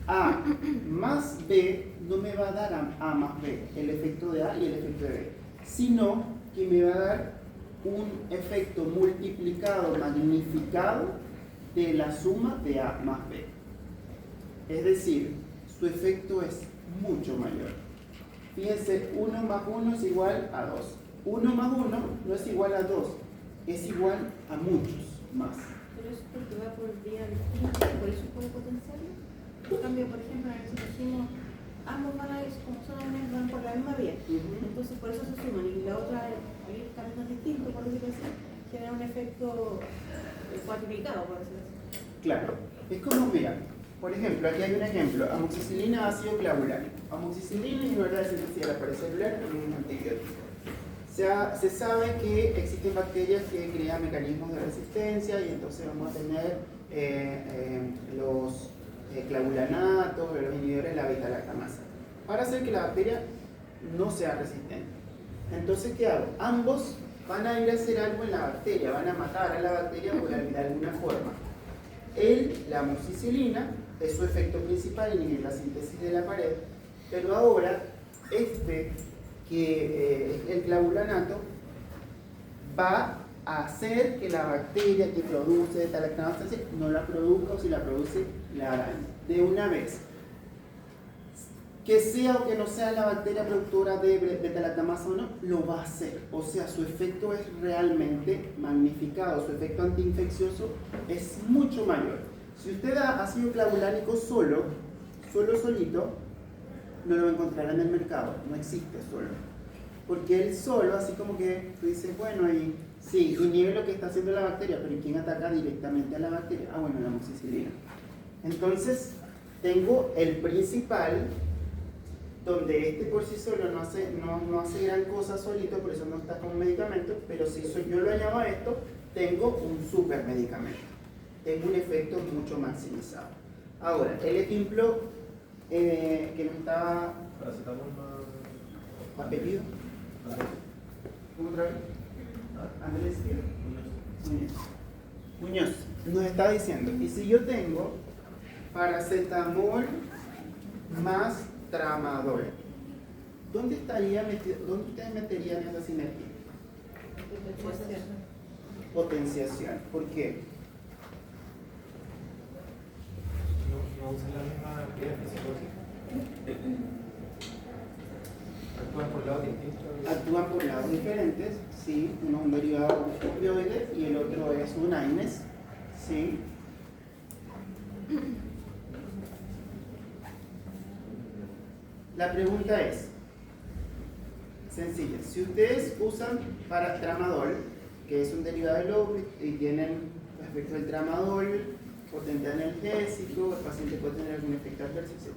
A más B no me va a dar A más B, el efecto de A y el efecto de B, sino que me va a dar un efecto multiplicado, magnificado de la suma de A más B. Es decir, su efecto es mucho mayor. Fíjense, 1 más 1 es igual a 2. 1 más 1 no es igual a 2, es igual a muchos más. Pero eso es porque va por vía distinta, por eso puede potenciarlo. En cambio, por ejemplo, en el sinergismo, ambos van a ir, como son amines, van por la misma vía. Entonces, por eso se suman. Y la otra, al ir caminos distintos, por decirlo así, genera un efecto cuantificado, por decirlo así. Claro, es como, mira, por ejemplo, aquí hay un ejemplo: amoxicilina, ácido clavulánico. Amoxicilina inhibe la síntesis de la pared celular en un antibiótico. Se sabe que existen bacterias que crean mecanismos de resistencia y entonces vamos a tener los clavulanatos, los inhibidores de la beta-lactamasa, para hacer que la bacteria no sea resistente. Entonces, ¿qué hago? Ambos van a ir a hacer algo en la bacteria, van a matar a la bacteria de alguna forma. La amoxicilina es su efecto principal, inhibir la síntesis de la pared, pero ahora el clavulanato va a hacer que la bacteria que produce beta-lactamasa no la produzca, o si la produce, la dañe de una vez. Que sea o que no sea la bacteria productora de beta-lactamasa o no, lo va a hacer. O sea, su efecto es realmente magnificado, su efecto antiinfeccioso es mucho mayor. Si usted da ácido clavulánico solito, no lo va a encontrar en el mercado, no existe solo. Porque él solo, así como que tú dices, bueno, y sí, inhibe lo que está haciendo la bacteria, pero ¿quién ataca directamente a la bacteria? Ah, bueno, la amoxicilina. Entonces, tengo el principal, donde por sí solo no hace gran cosa solito, por eso no está como medicamento, pero si yo lo añado a esto, tengo un super medicamento. Tengo un efecto mucho maximizado. Ahora, el ejemplo que nos estaba... Paracetamol más... ¿Apellido? ¿Cómo otra vez? Andrés Muñoz nos está diciendo, y si yo tengo paracetamol más tramadol. ¿Dónde estaría metido, dónde ustedes meterían esa sinergia? Potenciación. ¿Por qué? No usan la misma actividad fisiológica. Actúan por lados distintos. Actúan por lados diferentes, sí. Uno es un derivado opioide y el otro es un AINES, sí. La pregunta es sencilla. Si ustedes usan para tramadol, que es un derivado del opio y tienen efecto del tramadol, potente analgésico, el paciente puede tener algún efecto adverso, etc.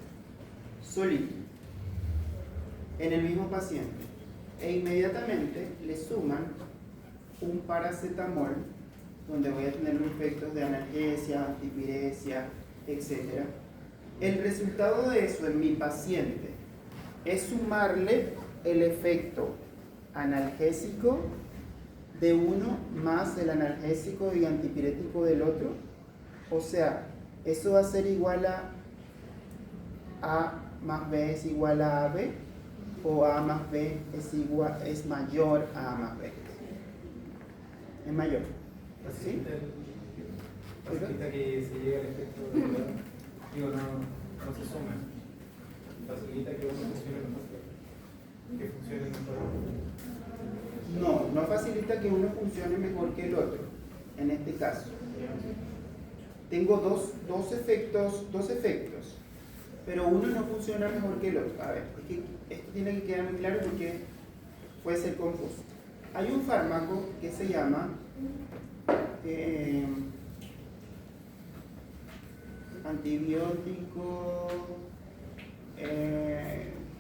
Solito, en el mismo paciente, e inmediatamente le suman un paracetamol, donde voy a tener los efectos de analgesia, antipiresia, etc. El resultado de eso en mi paciente es sumarle el efecto analgésico de uno más el analgésico y antipirético del otro. O sea, eso va a ser igual a más B es igual a AB, o A más B es mayor a A más B. Es mayor. ¿Sí? Facilita que se llegue al efecto de digo, no se suma. Facilita que uno funcione mejor. Que funcione mejor. No facilita que uno funcione mejor que el otro. En este caso. Tengo dos efectos, pero uno no funciona mejor que el otro. A ver, es que esto tiene que quedar muy claro porque puede ser confuso. Hay un fármaco que se llama antibiótico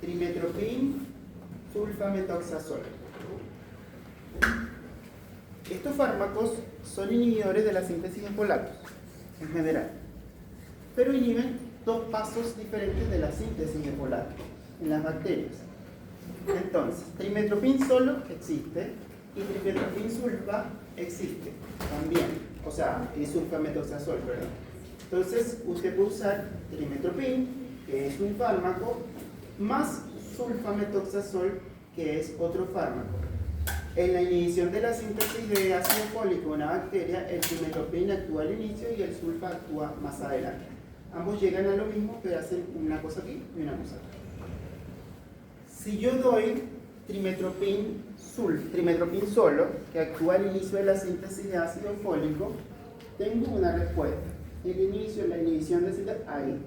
trimetoprim sulfamethoxazol. Estos fármacos son inhibidores de la síntesis de folatos en general, pero inhiben dos pasos diferentes de la síntesis de folatos en las bacterias. Entonces, trimetoprim solo existe y trimetoprim sulfa existe también, o sea, y sulfamethoxazol, perdón. Entonces, usted puede usar trimetoprim, que es un fármaco, más sulfamethoxazol, que es otro fármaco. En la inhibición de la síntesis de ácido fólico en una bacteria, el trimetoprim actúa al inicio y el sulfa actúa más adelante. Ambos llegan a lo mismo, pero hacen una cosa aquí y una cosa aquí. Si yo doy trimetoprim solo, que actúa al inicio de la síntesis de ácido fólico, tengo una respuesta. El inicio, la inhibición de síntesis, ahí.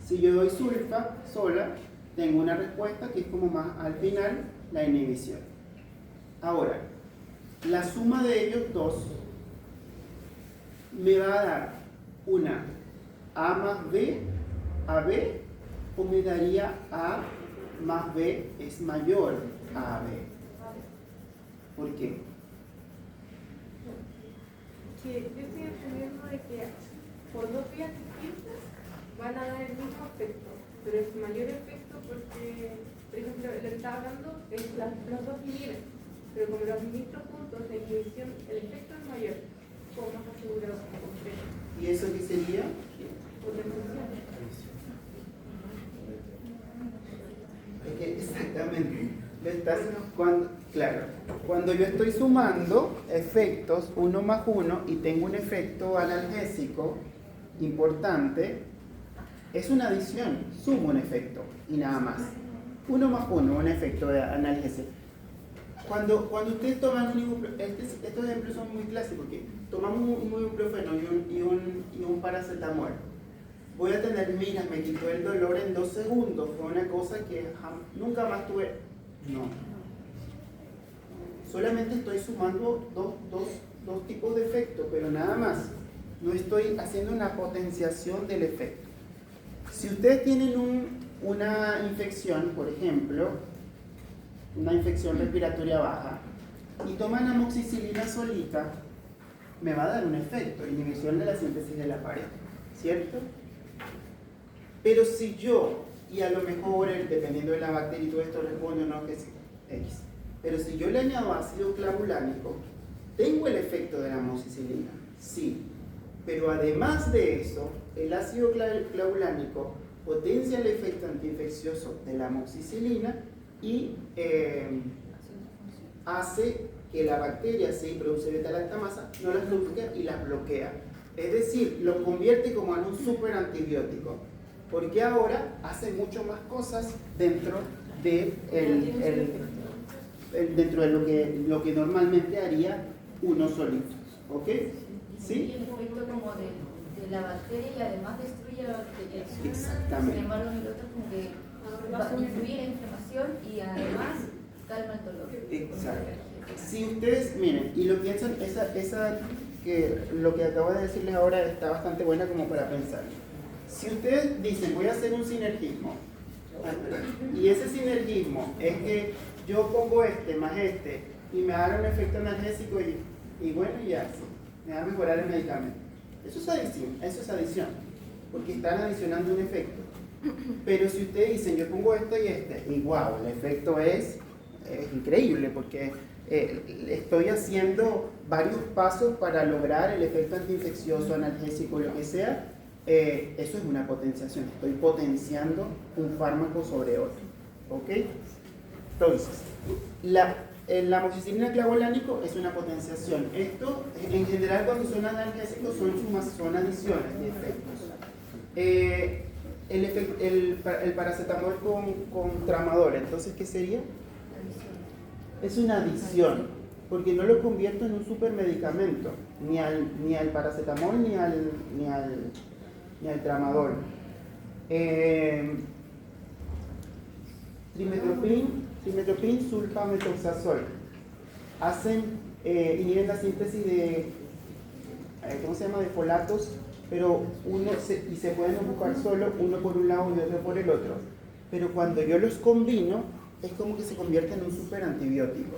Si yo doy sulfa sola, tengo una respuesta que es como más al final, la inhibición. Ahora, la suma de ellos dos me va a dar una A más B, AB, o me daría A más B es mayor a AB. ¿Por qué? Que yo estoy entendiendo de que por dos vías distintas van a dar el mismo efecto, pero es mayor efecto porque, por ejemplo, lo que estaba hablando es los dos inhiben. Pero como los mismos puntos de inhibición, el efecto es mayor, como más asegurado. ¿Y eso qué sería? Exactamente. Cuando yo estoy sumando efectos 1 más 1 y tengo un efecto analgésico importante, es una adición, sumo un efecto y nada más. 1 más 1, un efecto de analgésico. Cuando ustedes toman un ibuprofeno, estos ejemplos son muy clásicos, porque tomamos un ibuprofeno y un paracetamol. Voy a tener, mira, me quitó el dolor en 2 segundos, fue una cosa que nunca más tuve. No. Solamente estoy sumando dos tipos de efectos, pero nada más. No estoy haciendo una potenciación del efecto. Si ustedes tienen una infección, por ejemplo, una infección respiratoria baja, y toman amoxicilina solita, me va a dar un efecto, inhibición de la síntesis de la pared, ¿cierto? Pero si yo, y a lo mejor dependiendo de la bacteria y todo esto responde o no, que es X, pero si yo le añado ácido clavulánico, ¿tengo el efecto de la amoxicilina? Sí, pero además de eso, el ácido clavulánico potencia el efecto antiinfeccioso de la amoxicilina y hace que la bacteria se produce beta-lactamasa, no las duplica y las bloquea. Es decir, lo convierte como en un super antibiótico, porque ahora hace mucho más cosas dentro de, dentro de lo que normalmente haría uno solito. ¿Ok? ¿Sí? Y el efecto como de la bacteria y además destruye la bacteria. Exactamente. Sin embargo, el otro como que va a influir la inflamación y además calma el dolor. Exacto. Si ustedes, miren, y lo piensan, lo que acabo de decirles ahora está bastante buena como para pensar. Si ustedes dicen, voy a hacer un sinergismo, y ese sinergismo es que yo pongo este más este, y me haga un efecto analgésico, y bueno, ya, sí, me va a mejorar el medicamento. Eso es adición, porque están adicionando un efecto. Pero si ustedes dicen, yo pongo este y este, y wow, el efecto es increíble, porque estoy haciendo varios pasos para lograr el efecto antiinfeccioso, analgésico, lo que sea, eso es una potenciación, estoy potenciando un fármaco sobre otro. ¿Ok? Entonces, la amoxicilina clavulánico es una potenciación. Esto, en general, cuando son analgésicos, son adiciones de efectos. El paracetamol con tramadol, entonces, ¿qué sería? Es una adición, porque no lo convierto en un supermedicamento, ni al paracetamol ni al tramadol. Trimetoprim, sulfametoxazol inhiben la síntesis de folatos, pero y se pueden ocupar solo uno por un lado y otro por el otro. Pero cuando yo los combino, es como que se convierte en un super antibiótico,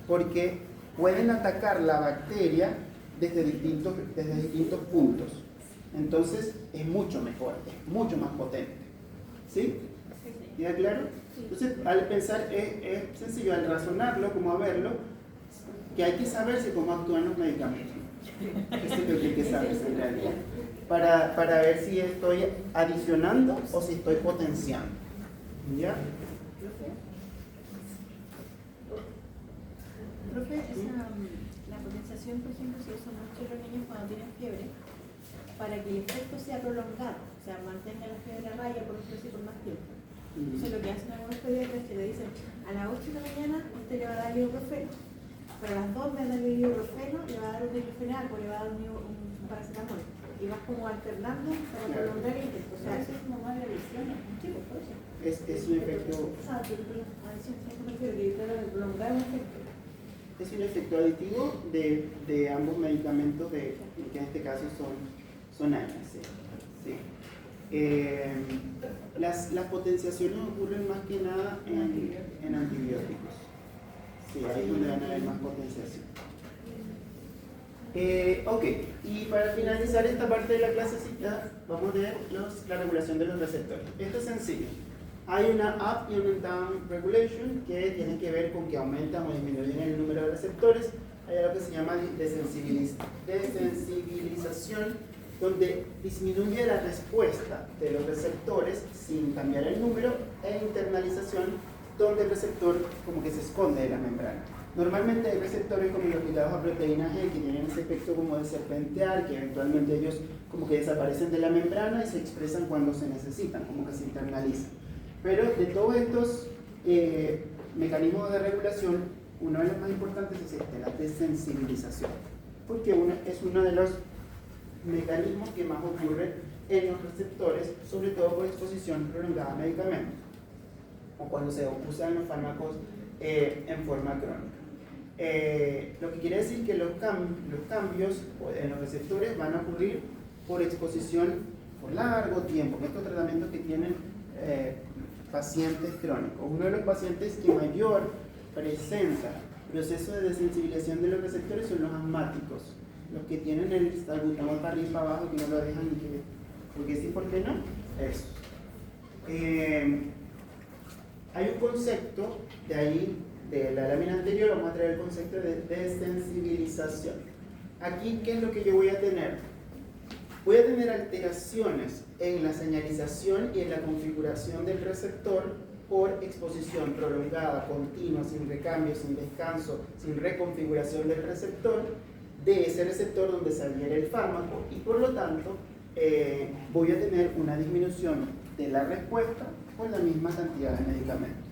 porque pueden atacar la bacteria desde distintos puntos. Entonces es mucho mejor, es mucho más potente. ¿Sí? ¿Queda claro? Entonces, al pensar, es sencillo, al razonarlo, como a verlo, que hay que saberse cómo actúan los medicamentos. Eso es lo que hay que saberse en realidad. Para ver si estoy adicionando o si estoy potenciando. ¿Ya? Profe, la potenciación, por ejemplo, se usa mucho en los niños cuando tienen fiebre, para que el efecto sea prolongado, o sea, mantenga la fiebre a raya por más tiempo. Entonces lo que hacen algunos pediatras es que le dicen, a las 8 de la mañana usted le va a dar ibuprofeno, pero a las 2 me va a dar el ibuprofeno, le va a dar un diclofenac o le va a dar un paracetamol. Y vas como alternando para prolongar el efecto. O sea, eso es como más de adicción, chicos, por eso. Es un efecto... Adicción, de prolongar un efecto. Es un efecto aditivo de ambos medicamentos, que en este caso son ANAC. ¿Sí? Las potenciaciones ocurren más que nada en antibióticos. Sí, ahí es donde van a haber más potenciación. Ok, y para finalizar esta parte de la clasecita, vamos a ver la regulación de los receptores. Esto es sencillo. Hay una up y una down regulation que tienen que ver con que aumentan o disminuyen el número de receptores. Hay algo que se llama desensibilización, donde disminuye la respuesta de los receptores sin cambiar el número, e internalización, donde el receptor como que se esconde de la membrana. Normalmente hay receptores como los ligados a proteína G que tienen ese efecto como de serpentear, que eventualmente ellos como que desaparecen de la membrana y se expresan cuando se necesitan, como que se internalizan. Pero de todos estos mecanismos de regulación, uno de los más importantes es la desensibilización, porque es uno de los mecanismos que más ocurre en los receptores, sobre todo por exposición prolongada a medicamentos, o cuando se usan los fármacos en forma crónica. Lo que quiere decir que los cambios en los receptores van a ocurrir por exposición por largo tiempo, en estos tratamientos que tienen pacientes crónicos. Uno de los pacientes que mayor presenta proceso de desensibilización de los receptores son los asmáticos, los que tienen el salbutamol para arriba y para abajo, que no lo dejan ni que... ¿Por qué sí, por qué no? Eso. Hay un concepto de ahí, de la lámina anterior, vamos a traer el concepto de desensibilización. Aquí, ¿qué es lo que yo voy a tener? Voy a tener alteraciones en la señalización y en la configuración del receptor por exposición prolongada, continua, sin recambio, sin descanso, sin reconfiguración del receptor, de ese receptor donde se adhiere el fármaco, y por lo tanto voy a tener una disminución de la respuesta con la misma cantidad de medicamentos.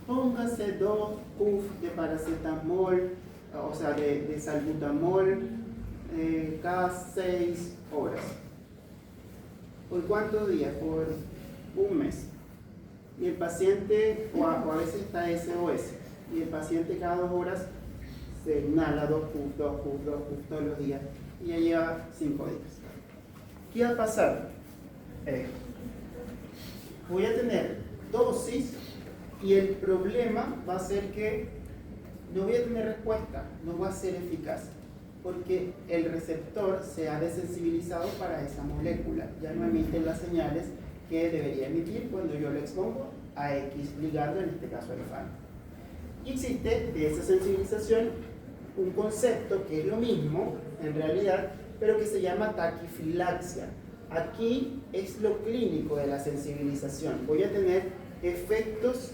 Póngase 2 puff de paracetamol, o sea, de salbutamol, cada 6 horas. ¿Por cuántos días? Por un mes. Y el paciente, o a veces está SOS, y el paciente cada 2 horas se inhala 2 puff todos los días, y ya lleva 5 días. ¿Qué va a pasar? Voy a tener dosis, y el problema va a ser que no voy a tener respuesta, no va a ser eficaz, porque el receptor se ha desensibilizado para esa molécula, ya no emite las señales que debería emitir cuando yo lo expongo a X ligando, en este caso el fármaco. Y existe de esa sensibilización un concepto que es lo mismo en realidad, pero que se llama taquifilaxia. Aquí es lo clínico de la sensibilización. Voy a tener efectos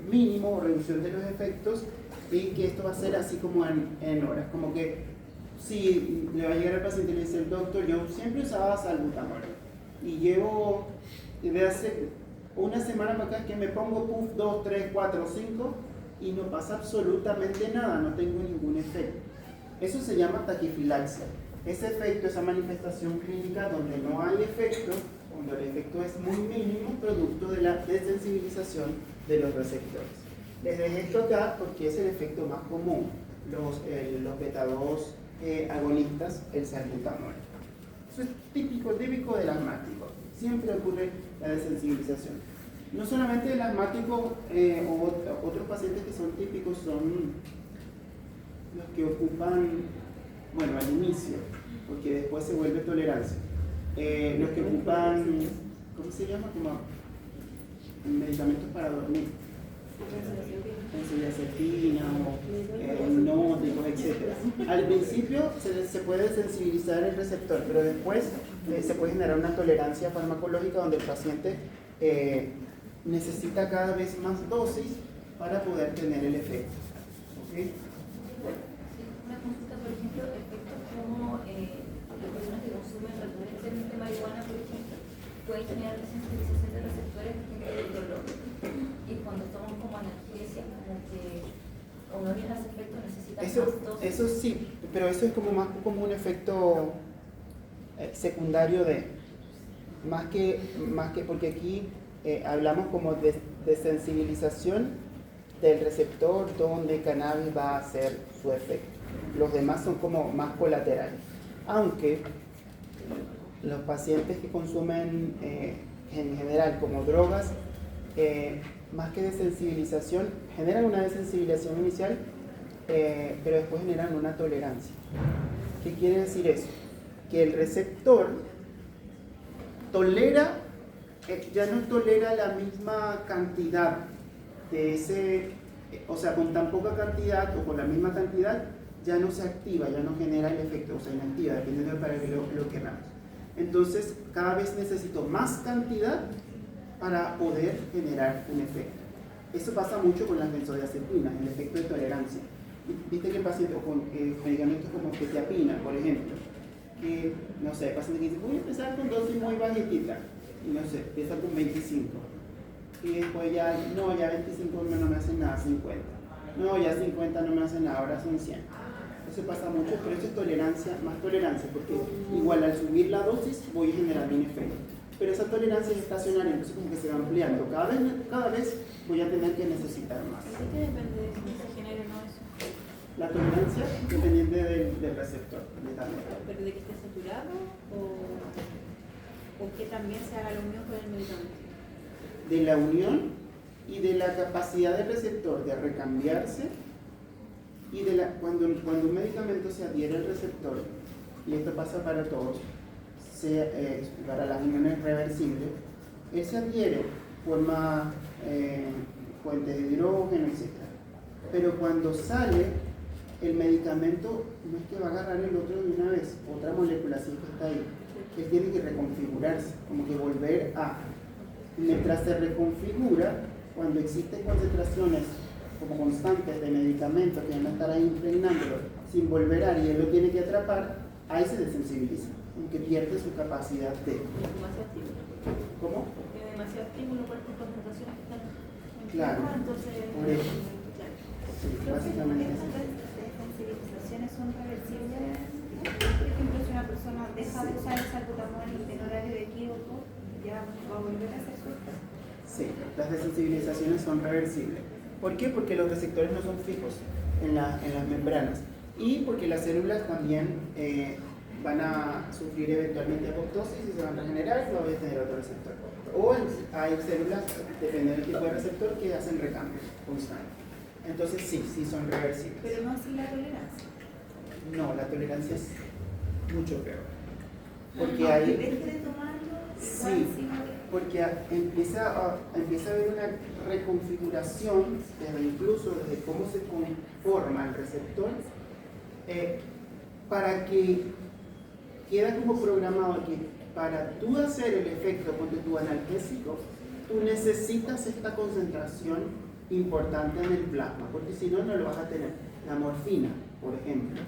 mínimos o reducción de los efectos, y que esto va a ser así como en horas, como que si le va a llegar al paciente y le dice el doctor, yo siempre usaba salbutamol y llevo desde hace una semana para acá que me pongo puff 2, 3, 4, 5 y no pasa absolutamente nada, no tengo ningún efecto. Eso se llama taquifilaxia. Ese efecto, esa manifestación clínica donde no hay efecto, cuando el efecto es muy mínimo, producto de la desensibilización de los receptores. Les dejé esto acá porque es el efecto más común, los beta-2 agonistas, el salbutamol. Eso es típico del asmático. Siempre ocurre la desensibilización. No solamente el asmático, o otros pacientes que son típicos son los que ocupan, bueno, al inicio, porque después se vuelve tolerancia. Los que ocupan, ¿cómo se llama? Como medicamentos para dormir. Benzodiazepina o hipnóticos, etc. Al principio se puede sensibilizar el receptor, pero después se puede generar una tolerancia farmacológica donde el paciente necesita cada vez más dosis para poder tener el efecto. ¿Okay? Una consulta, por ejemplo, efectos como las personas que consumen recurrentemente marihuana, por ejemplo, pueden generar desensibilización de receptores del dolor. Y cuando toman como analgesia, como que o no les hace efecto, necesitan más dosis. Eso sí, pero eso es como un efecto secundario más que porque aquí hablamos como de sensibilización del receptor donde cannabis va a hacer su efecto. Los demás son como más colaterales. Aunque los pacientes que consumen en general como drogas, más que desensibilización, generan una desensibilización inicial, pero después generan una tolerancia. ¿Qué quiere decir eso? Que el receptor tolera, ya no tolera la misma cantidad de ese, o sea, con tan poca cantidad o con la misma cantidad, ya no se activa, ya no genera el efecto, o sea, inactiva, dependiendo de para qué lo queramos. Entonces, cada vez necesito más cantidad para poder generar un efecto. Eso pasa mucho con las benzodiazepinas, el efecto de tolerancia. Viste que el paciente con medicamentos como quetiapina, por ejemplo, que, no sé, el paciente que dice, voy a empezar con dosis muy bajitita, y no sé, empieza con 25, y después ya 25 no me hacen nada, 50, no, ya 50 no me hacen nada, ahora son 100. Eso pasa mucho, pero eso es tolerancia, más tolerancia, porque igual al subir la dosis voy a generar un efecto. Pero esa tolerancia es estacionaria, entonces como que se va ampliando. Cada vez voy a tener que necesitar más. ¿De qué depende de si se genere o no eso? La tolerancia dependiente del receptor. ¿Pero de que esté saturado o que también se haga la unión con el medicamento? De la unión y de la capacidad del receptor de recambiarse, y de cuando un medicamento se adhiere al receptor, y esto pasa para todos, para las uniones reversibles, él se adhiere, forma fuentes de hidrógeno, etc. Pero cuando sale, el medicamento no es que va a agarrar el otro de una vez, otra molécula así que está ahí. Él tiene que reconfigurarse, como que volver a. Mientras se reconfigura, cuando existen concentraciones como constantes de medicamentos que van a estar ahí impregnándolo sin volver a, y él lo tiene que atrapar, ahí se desensibiliza, aunque pierde su capacidad de. Demasiado estímulo. ¿Cómo? Tiene demasiado estímulo por estas concentraciones que están en Claro. plasma, entonces. Por eso. Claro. Sí, básicamente es Estas eso. desensibilizaciones son reversibles. Por ejemplo, si una persona deja de usar el salbutamol en horario de equívoco, ya va a volver a hacer su efecto. Sí, las desensibilizaciones son reversibles. ¿Por qué? Porque los receptores no son fijos en las membranas y porque las células también van a sufrir eventualmente apoptosis y se van a regenerar y va a tener otro receptor. O hay células, depende del tipo de receptor, que hacen recambios constantes. Entonces sí son reversibles. Pero no así la tolerancia. No, la tolerancia es mucho peor. Porque Aunque hay... deje de tomarlo, Sí. igual sí no- Porque empieza a haber una reconfiguración, incluso desde cómo se conforma el receptor, para que queda como programado que para tú hacer el efecto con tu analgésico, tú necesitas esta concentración importante en el plasma, porque si no, no lo vas a tener. La morfina, por ejemplo.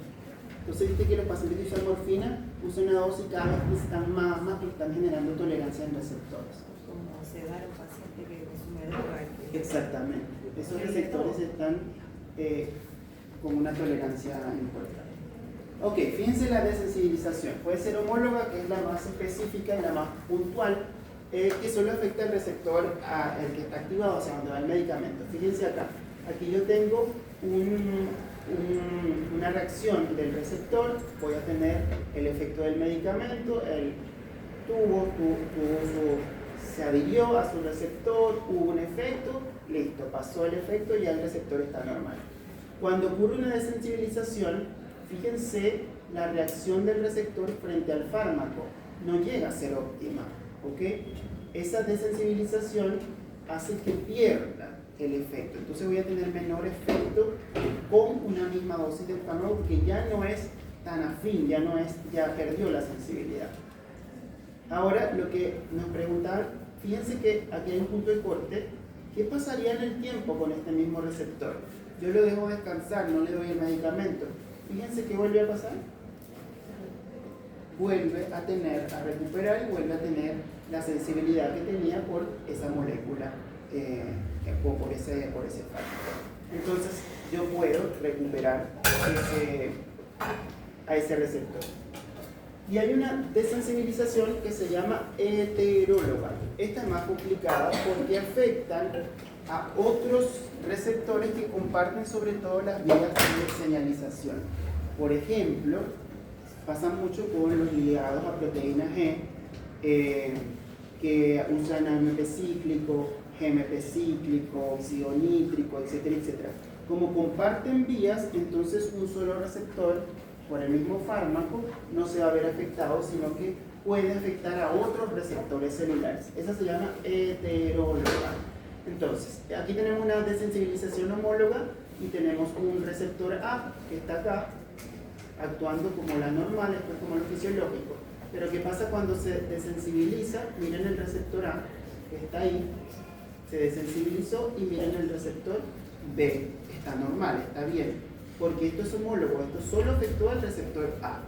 Entonces, viste que los pacientes que usan morfina usan una dosis cada vez que están más, que están generando tolerancia en receptores. Como sedar a un paciente que consume droga. Exactamente. Esos receptores están con una tolerancia importante. Ok, fíjense la desensibilización. Puede ser homóloga, que es la más específica y la más puntual, que solo afecta al receptor, el que está activado, o sea, donde va el medicamento. Fíjense acá. Aquí yo tengo una reacción del receptor, voy a tener el efecto del medicamento, el tubo se adhirió a su receptor, hubo un efecto, listo, pasó el efecto y ya el receptor está normal. Cuando ocurre una desensibilización, fíjense la reacción del receptor frente al fármaco, no llega a ser óptima, ¿ok? Esa desensibilización hace que pierda el efecto, entonces voy a tener menor efecto con una misma dosis del fármaco porque ya no es tan afín, ya perdió la sensibilidad. Ahora, lo que nos preguntaban, fíjense que aquí hay un punto de corte. ¿Qué pasaría en el tiempo con este mismo receptor? Yo lo dejo descansar, no le doy el medicamento. Fíjense qué vuelve a pasar. Vuelve a recuperar y vuelve a tener la sensibilidad que tenía por esa molécula, por ese fármaco. Entonces, yo puedo recuperar a ese receptor. Y hay una desensibilización que se llama heteróloga. Esta es más complicada porque afectan a otros receptores que comparten sobre todo las vías de señalización. Por ejemplo, pasa mucho con los ligados a proteína G, que usan AMP cíclico, GMP cíclico, óxido nítrico, etcétera, etcétera. Como comparten vías, entonces un solo receptor por el mismo fármaco no se va a ver afectado, sino que puede afectar a otros receptores celulares. Esa se llama heteróloga. Entonces, aquí tenemos una desensibilización homóloga y tenemos un receptor A que está acá, actuando como la normal, esto es como lo fisiológico. Pero ¿qué pasa cuando se desensibiliza? Miren el receptor A, que está ahí, se desensibilizó, y miren el receptor B, está normal, está bien. Porque esto es homólogo, esto solo afectó al receptor A.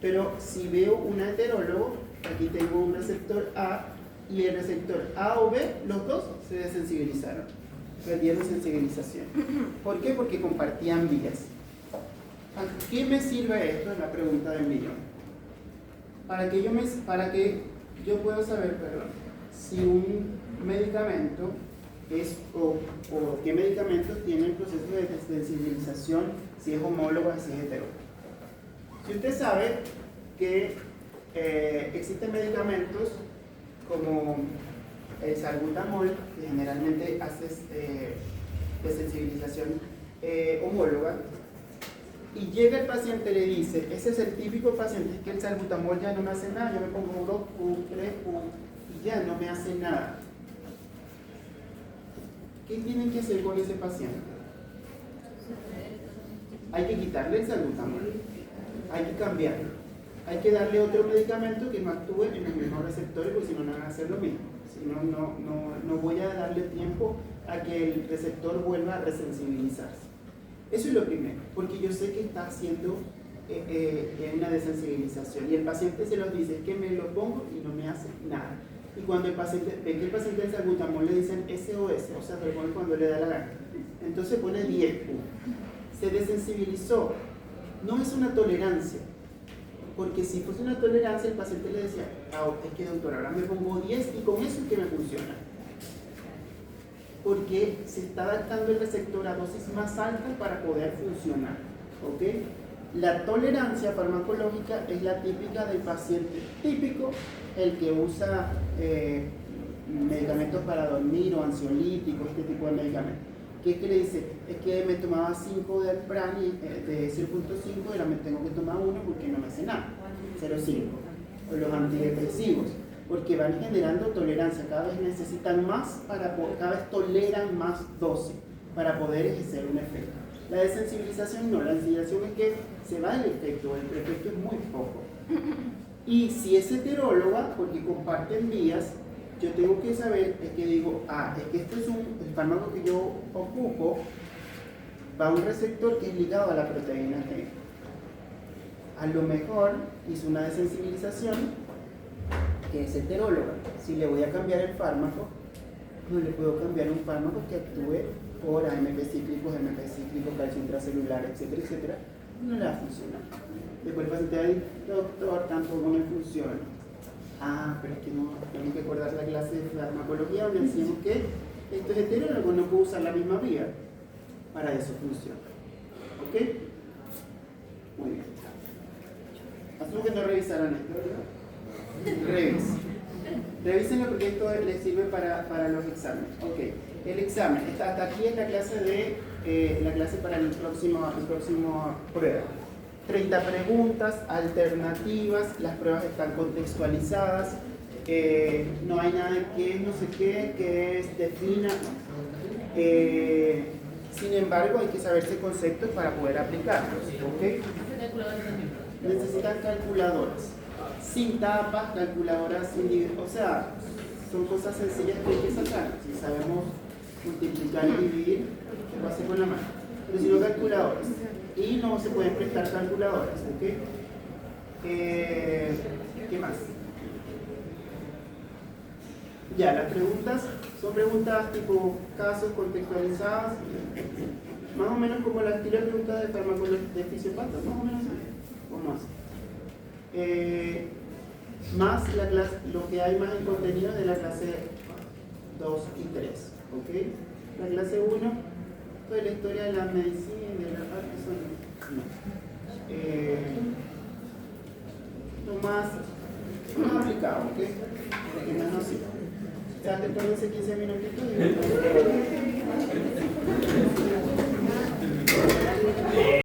Pero si veo un heterólogo, aquí tengo un receptor A y el receptor A o B, los dos se desensibilizaron, perdieron sensibilización. ¿Por qué? Porque compartían vías. ¿A qué me sirve esto? Es la pregunta del millón. Para que yo pueda saber, si un medicamento o qué medicamentos tienen procesos de desensibilización, si es homólogo, si es heterólogo. Si usted sabe que existen medicamentos como el salbutamol, que generalmente hace desensibilización homóloga, y llega el paciente y le dice, ese es el típico paciente, es que el salbutamol ya no me hace nada, yo me pongo 2 3 y ya no me hace nada. ¿Qué tienen que hacer con ese paciente? hay que quitarle el salbutamol, hay que cambiarlo, hay que darle otro medicamento que no actúe en los mismos receptores, porque si no, no van a hacer lo mismo. Si no, no voy a darle tiempo a que el receptor vuelva a resensibilizarse. Eso es lo primero, porque yo sé que está haciendo una desensibilización y el paciente se los dice, es que me lo pongo y no me hace nada. Y cuando el paciente ve que el paciente del salbutamol le dicen SOS, o sea, lo pone cuando le da la gana, entonces pone 10 puntos. Se desensibilizó. No es una tolerancia, porque si fuese una tolerancia el paciente le decía, es que doctor, ahora me pongo 10 y con eso es que me funciona. Porque se está adaptando el receptor a dosis más altas para poder funcionar. ¿Ok? La tolerancia farmacológica es la típica del paciente típico, el que usa medicamentos para dormir o ansiolíticos, este tipo de medicamentos. Que es que le dice, es que me tomaba 5 de Alprani de 0.5 y ahora me tengo que tomar 1 porque no me hace nada, 0.5. O los antidepresivos, porque van generando tolerancia, cada vez necesitan más, cada vez toleran más dosis para poder ejercer un efecto. La desensibilización no, la desensibilización es que se va el efecto es muy poco. Y si es heteróloga, porque comparten vías, yo tengo que saber, es que digo, es que este es el fármaco que yo ocupo, va a un receptor que es ligado a la proteína G. A lo mejor hizo una desensibilización que es heteróloga. Si le voy a cambiar el fármaco, no le puedo cambiar un fármaco que actúe por AMP cíclicos, calcio intracelular, etcétera, etcétera. No le va a funcionar. Después el paciente va a decir, doctor, tampoco me funciona. Pero es que no, tenemos que acordar la clase de farmacología donde decimos que esto es heterólogo, no puedo usar la misma vía. Para eso funciona. ¿Ok? Muy bien. Asumo que no revisaron esto, ¿verdad? Revísenlo porque esto les sirve para los exámenes. Ok, el examen. Hasta aquí es la clase para el próximo prueba. 30 preguntas, alternativas, las pruebas están contextualizadas, no hay nada de que no sé qué, que es defina. Sin embargo, hay que saberse conceptos para poder aplicarlos. ¿Okay? Necesitan calculadoras, sin tapas, calculadoras individuales, o sea, son cosas sencillas que hay que sacar. Si sabemos multiplicar y dividir, lo hace con la mano. Pero si no, calculadoras. Y no se pueden prestar calculadoras, ¿ok? ¿Qué más? Ya, las preguntas son preguntas tipo casos contextualizadas, más o menos como la estilo de preguntas de farmacología de fisiopata, más o menos o más. Más la clase, lo que hay más en contenido de la clase 2 y 3, ¿ok? La clase 1, toda la historia de la medicina, de la Parkinson, lo más aplicado, ¿ok? Porque no así. O sea, después de ese 15 minutitos